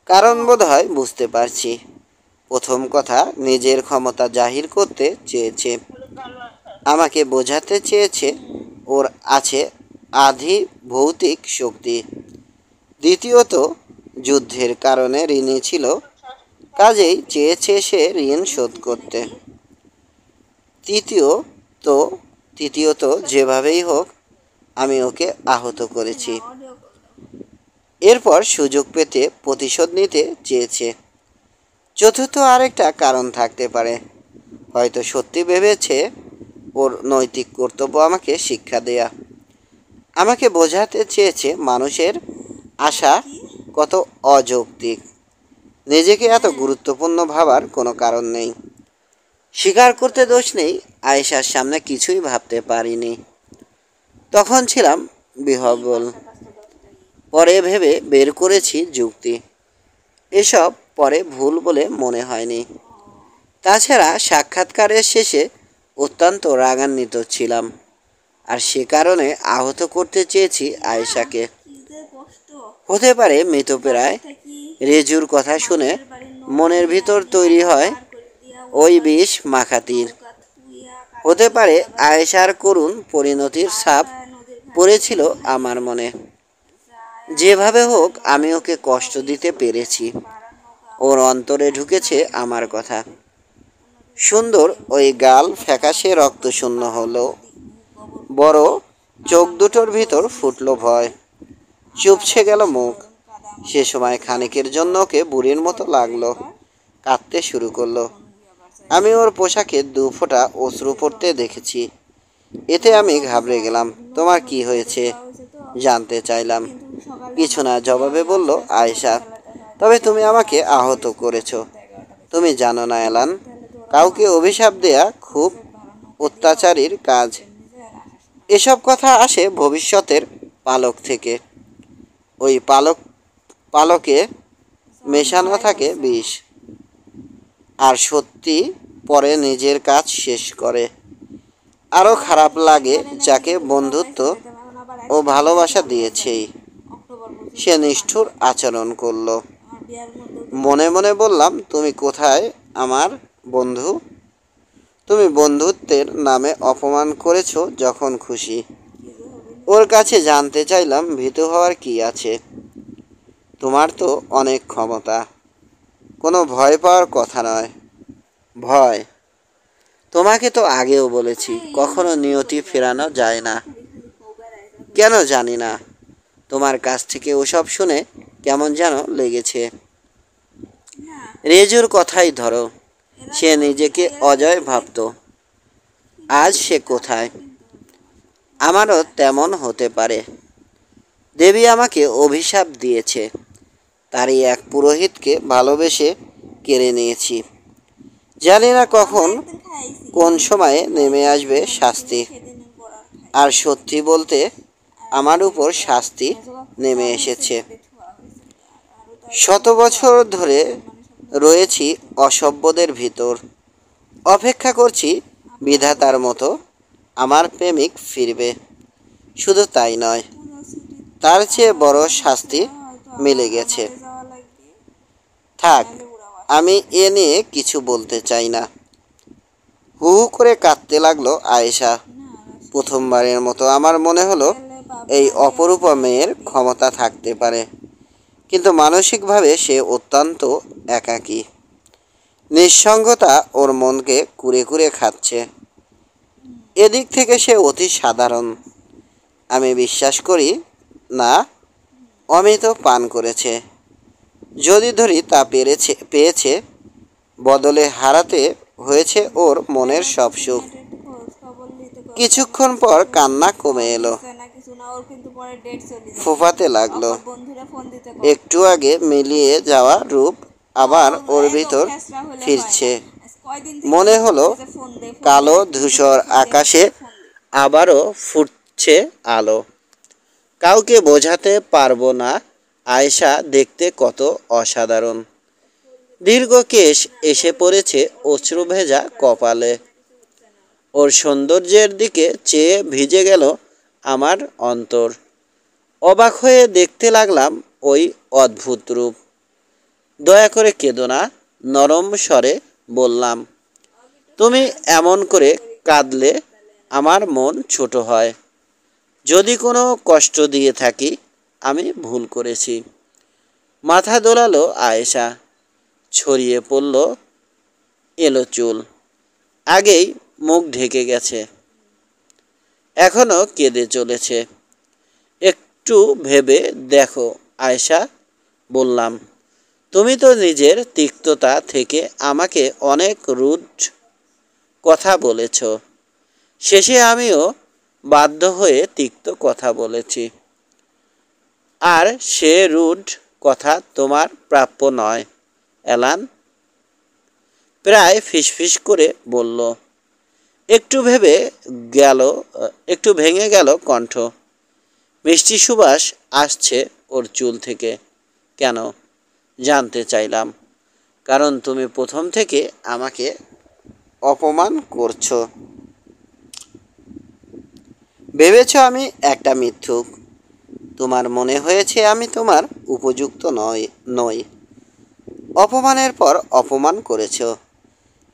কারণ বোধহয় বুঝতে পারছি। প্রথম কথা, নিজের ক্ষমতা জাহির করতে চেয়েছে। আমাকে বোঝাতে চেয়েছে ওর আছে আধি ভৌতিক শক্তি। দ্বিতীয়ত, যুদ্ধের কারণে ঋণী ছিল, কাজেই চেয়েছে সে ঋণ শোধ করতে। তৃতীয়ত যেভাবেই হোক আমি ওকে আহত করেছি। এরপর সুযোগ পেতে প্রতিশোধ নিতে চেয়েছে। চতুর্থ আরেকটা কারণ থাকতে পারে। হয়তো সত্যি ভেবেছে ওর নৈতিক কর্তব্য আমাকে শিক্ষা দেয়া। আমাকে বোঝাতে চেয়েছে মানুষের আশা কত অযৌক্তিক। নিজেকে এত গুরুত্বপূর্ণ ভাবার কোনো কারণ নেই। স্বীকার করতে দোষ নেই, আয়েশার সামনে কিছুই ভাবতে পারিনি। তখন ছিলাম বিহ্বল। পরে ভেবে বের করেছি যুক্তি। এসব পরে ভুল বলে মনে হয়নি। তাছাড়া সাক্ষাৎকারের শেষে অত্যন্ত রাগান্বিত ছিলাম, আর সে কারণে আহত করতে চেয়েছি আয়েশাকে। হতে পারে মৃতপ্রায় রেজুর কথা শুনে মনের ভিতর তৈরি হয় ওই বিষ মাখাতির। হতে পারে আয়েশার করুণ পরিণতির ছাপ পড়েছিল আমার মনে। যেভাবে হোক আমি ওকে কষ্ট দিতে পেরেছি। ওর অন্তরে ঢুকেছে আমার কথা। সুন্দর ওই গাল ফ্যাকাশে রক্তশূন্য হলো, বড় চোখ দুটোর ভিতর ফুটলো ভয়। চুপসে গেল মুখ। সে সময় খানিকের জন্য ওকে বুড়ির মতো লাগলো, কাঁদতে শুরু করলো। আমি ওর পোশাকে 2 ফোঁটা অশ্রু পড়তে দেখেছি। এতে আমি ঘাবড়ে গেলাম। তোমার কি হয়েছে জানতে চাইলাম। কিছু না জবাবে বলল আয়েশা। তবে তুমি আমাকে আহত করেছ। তুমি জানো না এলান, কাউকে অভিশাপ দেয়া খুব অত্যাচারীর কাজ। এসব কথা আসে ভবিষ্যতের পালক থেকে। ওই পালকে মেশানো থাকে বিষ। আর সত্যি পরে নিজের কাজ শেষ করে। আরও খারাপ লাগে যাকে বন্ধুত্ব ও ভালোবাসা দিয়েছেই সে নিষ্ঠুর আচরণ করলো। মনে মনে বললাম, তুমি কোথায় আমার বন্ধু? তুমি বন্ধুত্বের নামে অপমান করেছো যখন খুশি। ওর কাছে জানতে চাইলাম, ভীতু হওয়ার কি আছে? তোমার তো অনেক ক্ষমতা। কোনো ভয় পাওয়ার কথা নয়। ভয়? তোমাকে তো আগেও বলেছি, কখনো নিয়তি ফেরানো যায় না। কেন জানি না, তোমার কাছ থেকে ওসব শুনে কেমন যেন লেগেছে। রেজুর কথাই ধরো, সে নিজেকে অজয় ভাবত। আজ সে কোথায়? আমারও তেমন হতে পারে। দেবী আমাকে অভিশাপ দিয়েছে, তারই এক পুরোহিতকে ভালোবেসে কেড়ে নিয়েছি। জানি না কখন কোন সময়ে নেমে আসবে শাস্তি। আর সত্যি বলতে আমার উপর শাস্তি নেমে এসেছে। শত বছর ধরে রয়েছি অসভ্যদের ভিতর। অপেক্ষা করছি বিধাতার মতো আমার প্রেমিক ফিরবে। শুধু তাই নয়, তার চেয়ে বড় শাস্তি মিলে গেছে। থাক, আমি এ নিয়ে কিছু বলতে চাই না। হু হু করে কাঁদতে লাগলো আয়েশা। প্রথমবারের মতো আমার মনে হলো এই অপরূপা মেয়ের ক্ষমতা থাকতে পারে, কিন্তু মানসিকভাবে সে অত্যন্ত একাকী। নিঃসঙ্গতা ওর মনকে কুরে কুরে খাচ্ছে। এদিক থেকে সে অতি সাধারণ। আমি বিশ্বাস করি না অমৃত পান করেছে। যদি ধরি তা পেয়েছে, বদলে হারাতে হয়েছে ওর মনের সব সুখ। কিছুক্ষণ পর কান্না কমে এলো, ফোঁপাতে লাগলো। একটু আগে মিলিয়ে যাওয়া রূপ আবার ওর ভিতর ফিরছে। মনে হলো কালো ধূসর আকাশে আবারও ফুটছে আলো। কাউকে বোঝাতে পারবো না আয়েশা দেখতে কত অসাধারণ। দীর্ঘ কেশ এসে পড়েছে অশ্রু ভেজা কপালে। ওর সৌন্দর্যের দিকে চেয়ে ভিজে গেল আমার অন্তর। অবাক হয়ে দেখতে লাগলাম ওই অদ্ভুত রূপ। দয়া করে কেঁদো না, নরম স্বরে বললাম। তুমি এমন করে কাঁদলে আমার মন ছোট হয়। যদি কোনো কষ্ট দিয়ে থাকি, আমি ভুল করেছি। মাথা দোলালো আয়েশা। ছড়িয়ে পড়ল এলো চুল। আগেই মুখ ঢেকে গেছে, এখনো কেঁদে চলেছে। একটু ভেবে দেখো আয়েশা, বললাম। তুমি তো নিজের তিক্ততা থেকে আমাকে অনেক রুড কথা বলেছ। শেষে আমিও বাধ্য হয়ে তিক্ত কথা বলেছি। আর সে রুড কথা তোমার প্রাপ্য নয় এলান। প্রায় ফিসফিস করে বলল। একটু ভেঙে গেল কণ্ঠ। মিষ্টি সুবাস আসছে ওর চুল থেকে। কেন জানতে চাইলাম। কারণ তুমি প্রথম থেকে আমাকে অপমান করছো। ভেবেছ আমি একটা মিথ্যুক। তোমার মনে হয়েছে আমি তোমার উপযুক্ত নই। অপমানের পর অপমান করেছ।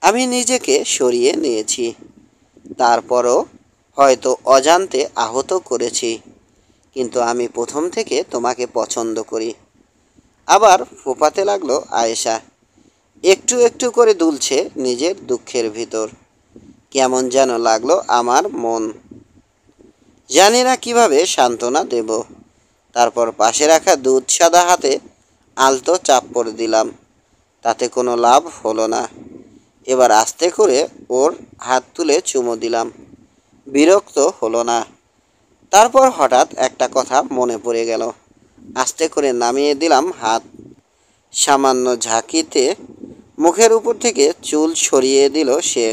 আমি নিজেকে সরিয়ে নিয়েছি। তারপরও হয়তো অজান্তে আহত করেছি। কিন্তু আমি প্রথম থেকে তোমাকে পছন্দ করি। আবার ফোঁপাতে লাগলো আয়েশা। একটু একটু করে দুলছে নিজের দুঃখের ভিতর। কেমন যেন লাগলো আমার মন। জানি না কিভাবে সান্ত্বনা দেব। তারপর পাশে রাখা দুধ সাদা হাতে আলতো চাপ্পড় দিলাম, তাতে কোনো লাভ হলো না। এবার আস্তে করে ওর হাত তুলে চুমো দিলাম, বিরক্ত হলো না। তারপর হঠাৎ একটা কথা মনে পড়ে গেল, আস্তে করে নামিয়ে দিলাম হাত। সামান্য ঝাঁকিতে মুখের উপর থেকে চুল সরিয়ে দিল সে।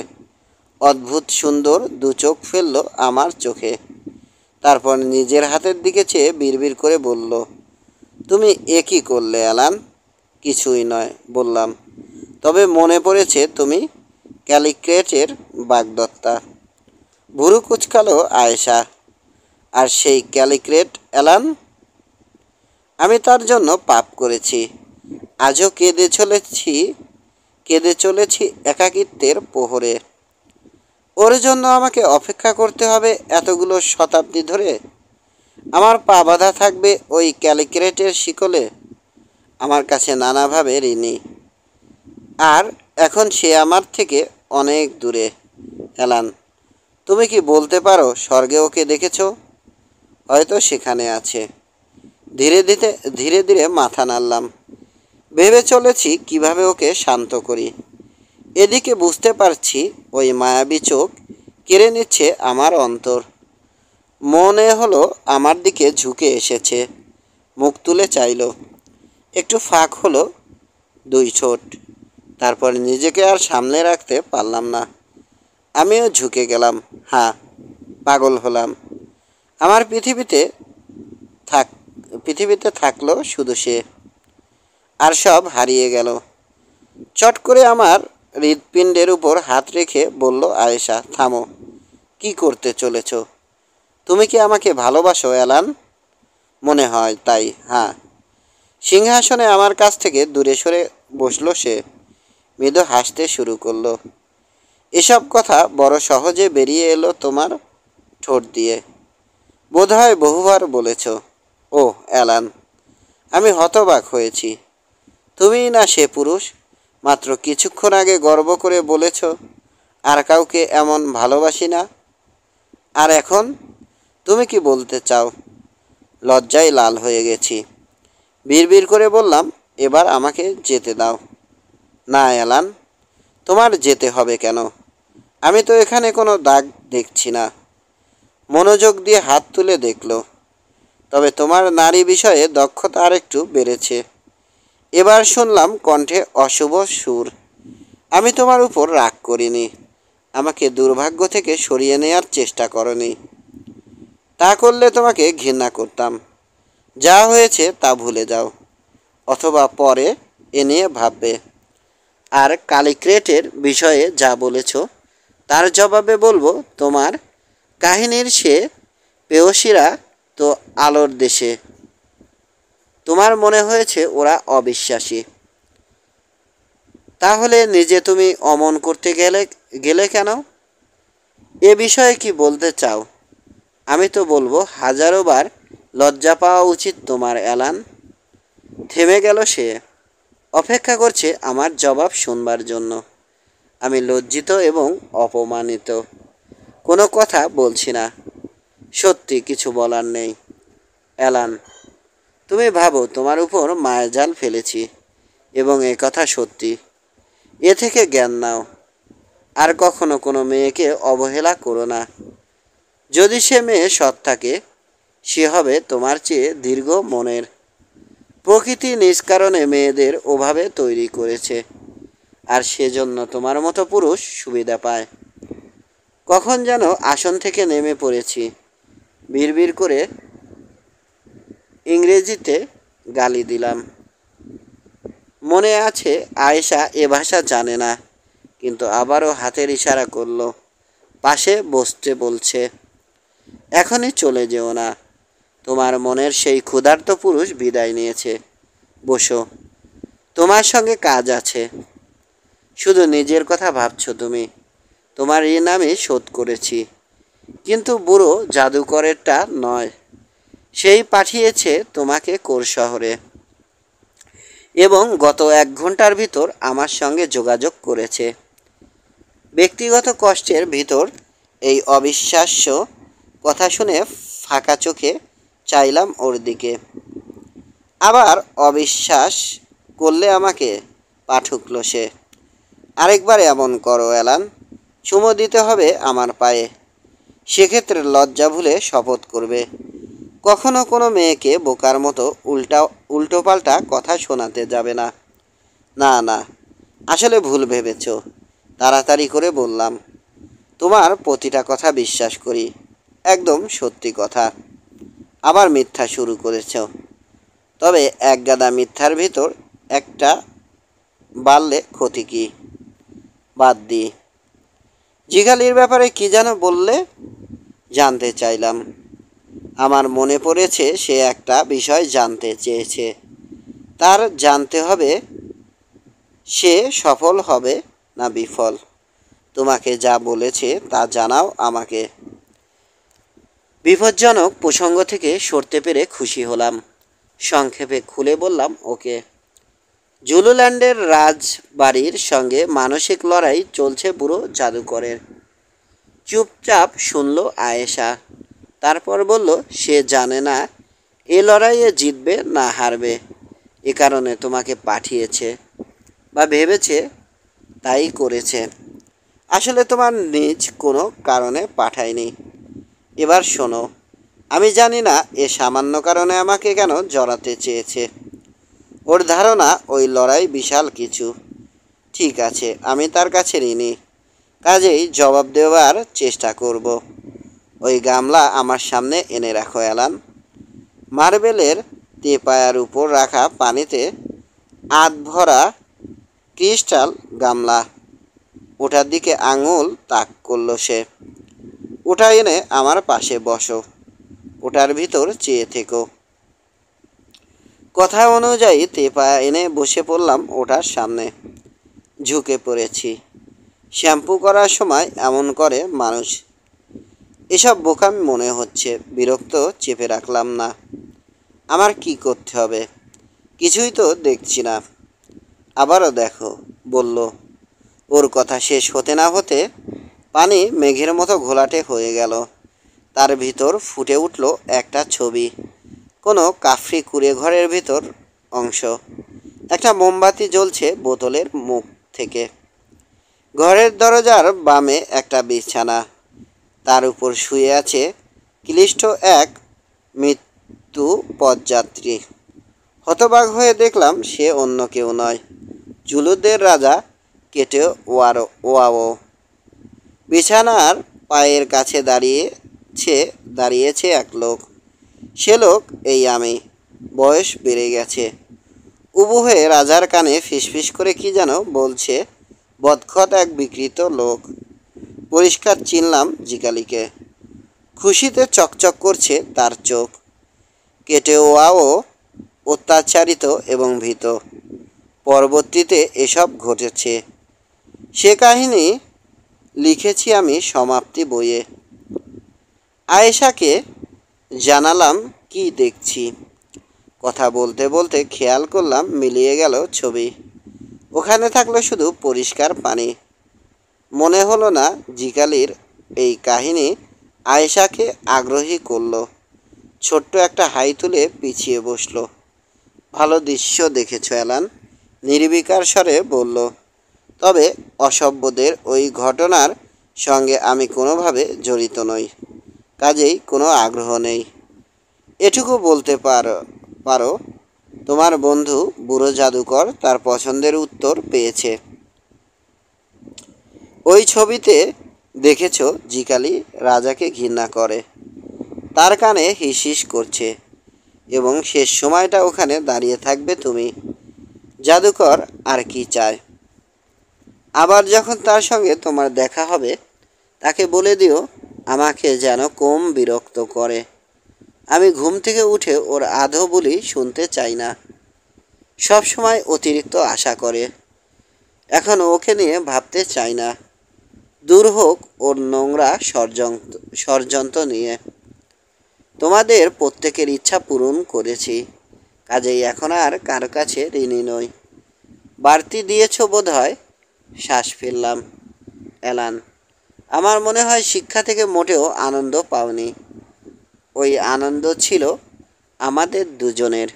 অদ্ভুত সুন্দর দু চোখ ফেলল আমার চোখে। তারপর নিজের হাতের দিকে চেয়ে বিড়বিড় করে বলল, তুমি এ কী করলে অ্যালান? কিছুই নয় বললাম, তবে মনে পড়েছে তুমি ক্যালিক্রেটের বাগদত্তা। ভুরু কুচকালো আয়েশা। আর সেই ক্যালিক্রেট অ্যালান? আমি তার জন্য পাপ করেছি, আজও কেঁদে চলেছি একাকিত্বের প্রহরে। ওর জন্য আমাকে অপেক্ষা করতে হবে এতগুলো শতাব্দী ধরে। আমার পা বাঁধা থাকবে ওই ক্যালিক্রেটের শিকলে। আমার কাছে নানাভাবে ঋণী। আর এখন সে আমার থেকে অনেক দূরে। অ্যালান, তুমি কি বলতে পারো স্বর্গে ওকে দেখেছো? হয়তো সেখানে আছে। ধীরে ধীরে মাথা নাড়লাম। ভেবে চলেছি কিভাবে ওকে শান্ত করি। এদিকে বুঝতে পারছি ওই মায়াবী চোখ কেড়ে নিচ্ছে আমার অন্তর। মনে হলো আমার দিকে ঝুঁকে এসেছে, মুখ তুলে চাইল। একটু ফাঁক হলো দুই ঠোঁট। তারপর নিজেকে আর সামলে রাখতে পারলাম না। আমিও ঝুঁকে গেলাম। হ্যাঁ, পাগল হলাম। আমার পৃথিবীতে থাকলো শুধু সে, আর সব হারিয়ে গেল। চট করে আমার হৃৎপিণ্ডের উপর হাত রেখে বলল আয়েশা, থামো। কি করতে চলেছ? তুমি কি আমাকে ভালোবাসো অ্যালান? মনে হয় তাই, হ্যাঁ। সিংহাসনে আমার কাছ থেকে দূরে সরে বসলো সে। মৃদু হাসতে শুরু করলো। এসব কথা বড় সহজে বেরিয়ে এলো তোমার ঠোঁট দিয়ে। বোধহয় বহুবার বলেছ। ও অ্যালান, আমি হতবাক হয়েছি। তুমিই না সে পুরুষ মাত্র কিছুক্ষণ আগে গর্ব করে বলেছ আর কাউকে এমন ভালোবাসি না। আর এখন তুমি কি বলতে চাও? লজ্জায় লাল হয়ে গেছি। বিড়বিড় করে বললাম, এবার আমাকে যেতে দাও। না অ্যালান, তোমার যেতে হবে কেন? আমি তো এখানে কোনো দাগ দেখছি না। মনোযোগ দিয়ে হাত তুলে দেখল। তবে তোমার নারী বিষয়ে দক্ষতা আরেকটু বেড়েছে। এবার শুনলাম কণ্ঠে অশুভ সুর। আমি তোমার উপর রাগ করিনি। আমাকে দুর্ভাগ্য থেকে সরিয়ে নেয়ার চেষ্টা করনি। তা করলে তোমাকে ঘৃণা করতাম। যা হয়েছে তা ভুলে যাও, অথবা পরে এ নিয়ে ভাববে। আর কালিক্রেটের বিষয়ে যা বলেছ তার জবাবে বলবো, তোমার কাহিনীর সে পেয়সীরা তো আলোর দেশে। তোমার মনে হয়েছে ওরা অবিশ্বাসী। তাহলে নিজে তুমি অমন করতে গেলে কেন? এ বিষয়ে কি বলতে চাও? আমি তো বলবো, হাজারো বার লজ্জা পাওয়া উচিত তোমার অ্যালান। থেমে গেল সে। অপেক্ষা করছে আমার জবাব শুনবার জন্য। আমি লজ্জিত এবং অপমানিত। কোনো কথা বলছি না। সত্যি কিছু বলার নেই। অ্যালান, তুমি ভাবো তোমার উপর মায়াজাল ফেলেছি, এবং এ কথা সত্যি। এ থেকে জ্ঞান নাও। আর কখনো কোনো মেয়েকে অবহেলা করো না। যদি সে মেয়ে সৎ থাকে, সে হবে তোমার চেয়ে দীর্ঘ মনের। প্রকৃতি নিজ কারণে মেয়েদের ওভাবে তৈরি করেছে, আর সেজন্য তোমার মতো পুরুষ সুবিধা পায়। কখন যেন আসন থেকে নেমে পড়েছি। বিড়বিড় করে ইংরেজিতে গালি দিলাম। মনে আছে আয়েশা এ ভাষা জানে না, কিন্তু আবারও হাতের ইশারা করলো। পাশে বসতে বলছে। এখনই চলে যেও না। তোমার মনের সেই ক্ষুধার্ত পুরুষ বিদায় নিয়েছে। বসো, তোমার সঙ্গে কাজ আছে। শুধু নিজের কথা ভাবছো তুমি। তোমার ঋণ আমি শোধ করেছি, কিন্তু বুড়ো জাদুকরেরটা নয়। সেই পাঠিয়েছে তোমাকে কোর শহরে, এবং গত 1 ঘন্টার ভিতর আমার সঙ্গে যোগাযোগ করেছে। ব্যক্তিগত কষ্টের ভিতর এই অবিশ্বাস্য কথা শুনে ফাঁকা চোখে চাইলাম ওর দিকে। আবার অবিশ্বাস করলে আমাকে, পা ঠুকল সে। আরেকবার এমন করো অ্যালান, চুমো দিতে হবে আমার পায়ে। সেক্ষেত্রে লজ্জা ভুলে শপথ করবে কখনো কোনো মেয়েকে বোকার মতো উল্টোপাল্টা কথা শোনাতে যাবে না। না না, আসলে ভুল ভেবেছ। তাড়াতাড়ি করে বললাম, তোমার প্রতিটা কথা বিশ্বাস করি, একদম সত্যি কথা। আবার মিথ্যা শুরু করেছ। তবে এক গাদা মিথ্যার ভিতর একটা বাড়লে ক্ষতি কি? বাদ দিই। জিগালির ব্যাপারে কি যেন বললে? জানতে চাইলাম। আমার মনে পড়েছে সে একটা বিষয় জানতে চেয়েছে। তার জানতে হবে সে সফল হবে না বিফল। তোমাকে যা বলেছে তা জানাও আমাকে। বিপজ্জনক প্রসঙ্গ থেকে সরতে পেরে খুশি হলাম। সংক্ষেপে খুলে বললাম, ওকে। জুলুল্যান্ডের রাজবাড়ির সঙ্গে মানসিক লড়াই চলছে বুড়ো জাদুকরের। চুপচাপ শুনল আয়েশা। তারপর বলল, সে জানে না এ লড়াইয়ে জিতবে না হারবে। এ কারণে তোমাকে পাঠিয়েছে, বা ভেবেছে তাই করেছে। আসলে তোমার নিজ কোনো কারণে পাঠায়নি। এবার শোনো, আমি জানি না এ সামান্য কারণে আমাকে কেন জড়াতে চেয়েছে। ওর ধারণা ওই লড়াই বিশাল কিছু। ঠিক আছে, আমি তার কাছে ঋণী, কাজেই জবাব দেওয়ার চেষ্টা করব। ওই গামলা আমার সামনে এনে রাখো অ্যালান। মার্বেলের তেপায়ার উপর রাখা পানিতে আধ ভরা ক্রিস্টাল গামলা। ওটার দিকে আঙুল তাক করল সে। ওটা এনে আমার পাশে বসো, ওটার ভিতর চেয়ে থেকো। কথা অনুযায়ী তেপায়া এনে বসে পড়লাম ওটার সামনে। ঝুঁকে পড়েছি। শ্যাম্পু করার সময় এমন করে মানুষ। এসব বোকামি মনে হচ্ছে। বিরক্ত চেপে রাখলাম না। আমার কি করতে হবে? কিছুই তো দেখছি না। আবারও দেখো, বলল। ওর কথা শেষ হতে না হতে পানি মেঘের মতো ঘোলাটে হয়ে গেল। তার ভিতর ফুটে উঠল একটা ছবি। কোনো কাফ্রি কুঁড়ে ঘরের ভিতর অংশ। একটা মোমবাতি জ্বলছে বোতলের মুখ থেকে। ঘরের দরজার বামে একটা বিছানা। তার উপর শুয়ে আছে ক্লিষ্ট এক মৃত্যু পথযাত্রী। হতবাক হয়ে দেখলাম সে অন্য কেউ নয়, জুলুদের রাজা কেটে ওয়াও। বিছানার পায়ের কাছে দাঁড়িয়েছে এক লোক। সে লোক এই আমি। বয়স বেড়ে গেছে। উবু হয়ে রাজার কানে ফিসফিস করে কি যেন বলছে। বদখত এক বিকৃত লোক। পরিষ্কার চিনলাম জিকালিকে। খুশিতে চকচক করছে তার চোখ। কেটেওয়াও অত্যাচারিত এবং ভীত। পরবর্তীতে এসব ঘটেছে। সে কাহিনী লিখেছি আমি সমাপ্তি বইয়ে। আয়েশাকে জানালাম কি দেখছি। কথা বলতে বলতে খেয়াল করলাম মিলিয়ে গেল ছবি। ওখানে থাকলো শুধু পরিষ্কার পানি। মনে হলো না জিকালির এই কাহিনী আয়েশাকে আগ্রহী করলো। ছোট্ট একটা হাই তুলে পিছিয়ে বসলো। ভালো দৃশ্য দেখেছ অ্যালান, নির্বিকার স্বরে বলল। তবে অসভ্যদের ওই ঘটনার সঙ্গে আমি কোনোভাবে জড়িত নই, কাজেই কোনো আগ্রহ নেই। এটুকু বলতে পারো তোমার বন্ধু বুড়ো জাদুকর তার পছন্দের উত্তর পেয়েছে। ওই ছবিতে দেখেছ জিকালি রাজাকে ঘৃণা করে। তার কানে হিস হিস করছে, এবং শেষ সময়টা ওখানে দাঁড়িয়ে থাকবে তুমি। জাদুকর আর কি চায়? আবার যখন তার সঙ্গে তোমার দেখা হবে, তাকে বলে দিও আমাকে যেন কম বিরক্ত করে। আমি ঘুম থেকে উঠে ওর আধো বলি শুনতে চাই না। সব সময় অতিরিক্ত আশা করে। এখন ওকে নিয়ে ভাবতে চাই না। দূর হোক ওর নোংরা ষড়যন্ত্র নিয়ে। তোমাদের প্রত্যেকের ইচ্ছা পূরণ করেছি, কাজেই এখন আর কারো কাছে ঋণী নই। বাড়তি দিয়েছ বোধ হয়। শ্বাস ফেললাম। অ্যালান, আমার মনে হয় শিক্ষা থেকে মোটেও আনন্দ পাওনি। ওই আনন্দ ছিল আমাদের দুজনের।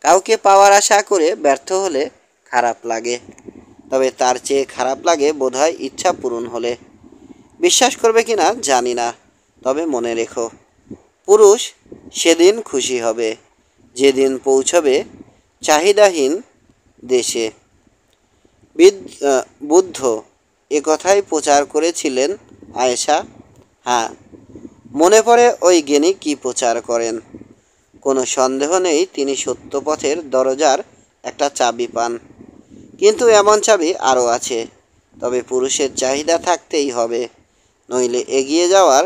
কাউকে পাওয়ার আশা করে ব্যর্থ হলে খারাপ লাগে, তবে তার চেয়ে খারাপ লাগে বোধহয় ইচ্ছা পূরণ হলে। বিশ্বাস করবে কি না জানি না, তবে মনে রেখো, পুরুষ সেদিন খুশি হবে যেদিন পৌঁছবে চাহিদাহীন দেশে। বুদ্ধ এ কথাই প্রচার করেছিলেন আয়েশা। হ্যাঁ, মনে পড়ে ওই জ্ঞানী কি প্রচার করেন। কোনো সন্দেহ নেই তিনি সত্য পথের দরজার একটা চাবি পান, কিন্তু এমন চাবি আরও আছে। তবে পুরুষের চাহিদা থাকতেই হবে, নইলে এগিয়ে যাওয়ার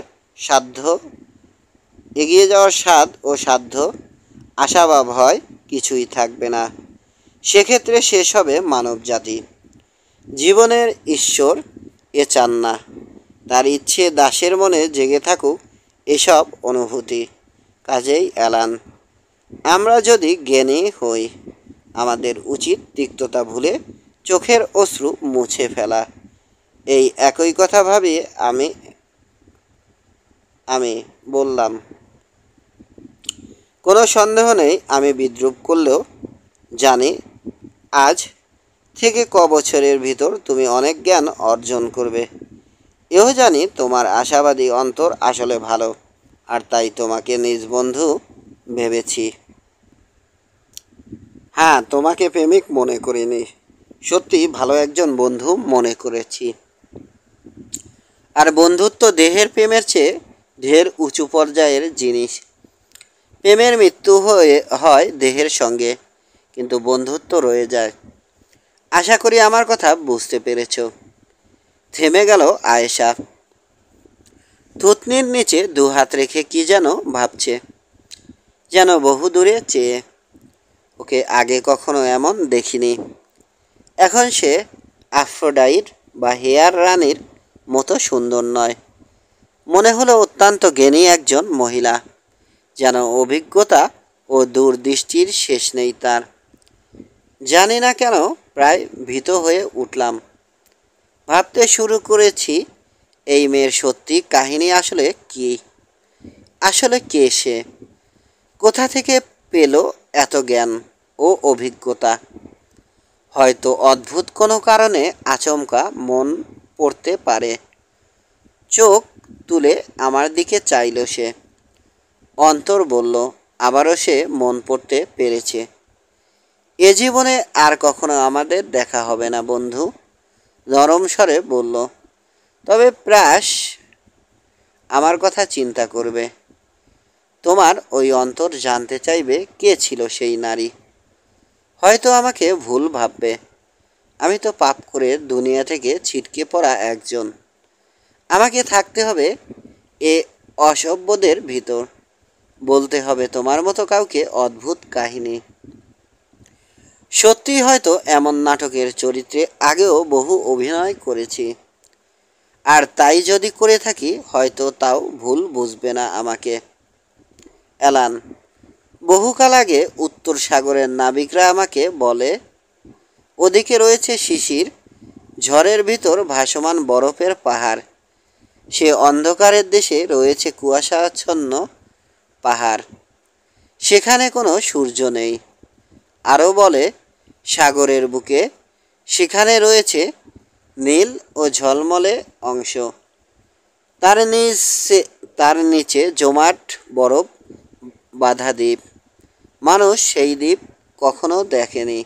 স্বাদ ও সাধ্য, আশা বা ভয় কিছুই থাকবে না। সেক্ষেত্রে শেষ হবে মানব জাতি। জীবনের ঈশ্বর এ চান না, তার ইচ্ছে দাসের মনে জেগে থাকুক এসব অনুভূতি। কাজেই অ্যালান, আমরা যদি জ্ঞানী হই, আমাদের উচিত তিক্ততা ভুলে চোখের অশ্রু মুছে ফেলা। এই একই কথা ভাবি আমি বললাম। কোনো সন্দেহ নেই, আমি বিদ্রূপ করলেও জানি আজ থেকে বছরের ভিতর তুমি অনেক জ্ঞান অর্জন করবে। এও জানি তোমার আশাবাদী অন্তর আসলে ভালো, আর তাই তোমাকে নিজ বন্ধু ভেবেছি। হ্যাঁ, তোমাকে প্রেমিক মনে করিনি, সত্যি ভালো একজন বন্ধু মনে করেছি। আর বন্ধুত্ব দেহের প্রেমের চেয়ে ঢের উঁচু পর্যায়ের জিনিস। প্রেমের মৃত্যু হয় দেহের সঙ্গে, কিন্তু বন্ধুত্ব রয়ে যায়। আশা করি আমার কথা বুঝতে পেরেছ। থেমে গেল আয়েশা, থুতনির নিচে দু হাত রেখে কি যেন ভাবছে, যেন বহু দূরে চেয়ে। ওকে আগে কখনো এমন দেখিনি। এখন সে আফ্রোডাইট বা হেয়ার রানীর মতো সুন্দর নয়, মনে হলো অত্যন্ত জ্ঞানী একজন মহিলা, যেন অভিজ্ঞতা ও দূরদৃষ্টির শেষ নেই তার। জানি না কেন প্রায় ভীত হয়ে উঠলাম। ভাবতে শুরু করেছি, এই মেয়ের সত্যি কাহিনী আসলে কি? আসলে কে সে? কোথা থেকে পেল এত জ্ঞান ও অভিজ্ঞতা? হয়তো অদ্ভুত কোনো কারণে আচমকা মন পড়তে পারে। চোখ তুলে আমার দিকে চাইল সে। অন্তর বলল, আবারও সে মন পড়তে পেরেছে। এ জীবনে আর কখনো আমাদের দেখা হবে না বন্ধু, নরম স্বরে বলল। তবে প্রাস আমার কথা চিন্তা করবে। তোমার ওই অন্তর জানতে চাইবে কে ছিল সেই নারী। হয়তো আমাকে ভুল ভাববে, আমি তো পাপ করে দুনিয়া থেকে ছিটকে পড়া একজন। আমাকে থাকতে হবে এ অসভ্যদের ভিতর, বলতে হবে তোমার মতো কাউকে অদ্ভুত কাহিনী। সত্যিই হয়তো এমন নাটকের চরিত্রে আগেও বহু অভিনয় করেছি, আর তাই যদি করে থাকি হয়তো তাও ভুল বুঝবে না আমাকে। অ্যালান, বহুকাল আগে উত্তর সাগরের নাবিকরা আমাকে বলে, ওদিকে রয়েছে শিশির, ঝড়ের ভিতর ভাসমান বরফের পাহাড়, সে অন্ধকারের দেশে রয়েছে কুয়াশাচ্ছন্ন পাহাড়, সেখানে কোনো সূর্য নেই। আরও বলে, সাগরের বুকে সেখানে রয়েছে নীল ও ঝলমলে অংশ, তার নিচে জমাট বরফ বাঁধা দ্বীপ, মানুষ সেই দ্বীপ কখনো দেখেনি।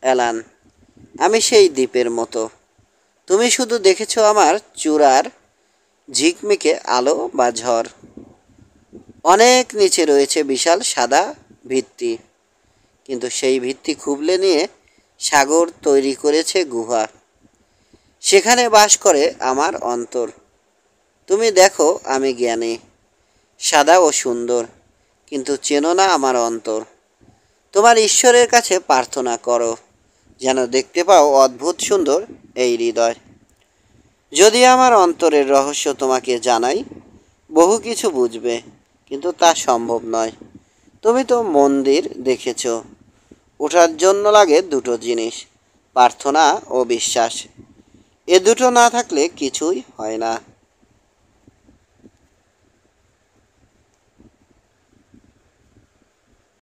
অ্যালান, আমি সেই দ্বীপের মতো। তুমি শুধু দেখেছ আমার চূড়ার ঝিকমিকে আলো বা ঝড়। অনেক নিচে রয়েছে বিশাল সাদা ভিত্তি, কিন্তু সেই ভিত্তি খুবলে নিয়ে সাগর তৈরি করেছে গুহা, সেখানে বাস করে আমার অন্তর। তুমি দেখো আমি জ্ঞানী, সাদা ও সুন্দর, কিন্তু চেনো না আমার অন্তর। তোমার ঈশ্বরের কাছে প্রার্থনা করো যেন দেখতে পাও অদ্ভুত সুন্দর এই হৃদয়। যদি আমার অন্তরের রহস্য তোমাকে জানাই, বহু কিছু বুঝবে, কিন্তু তা সম্ভব নয়। তুমি তো মন্দির দেখেছ, ওঠার জন্য লাগে দুটো জিনিস, প্রার্থনা ও বিশ্বাস। এ দুটো না থাকলে কিছুই হয় না।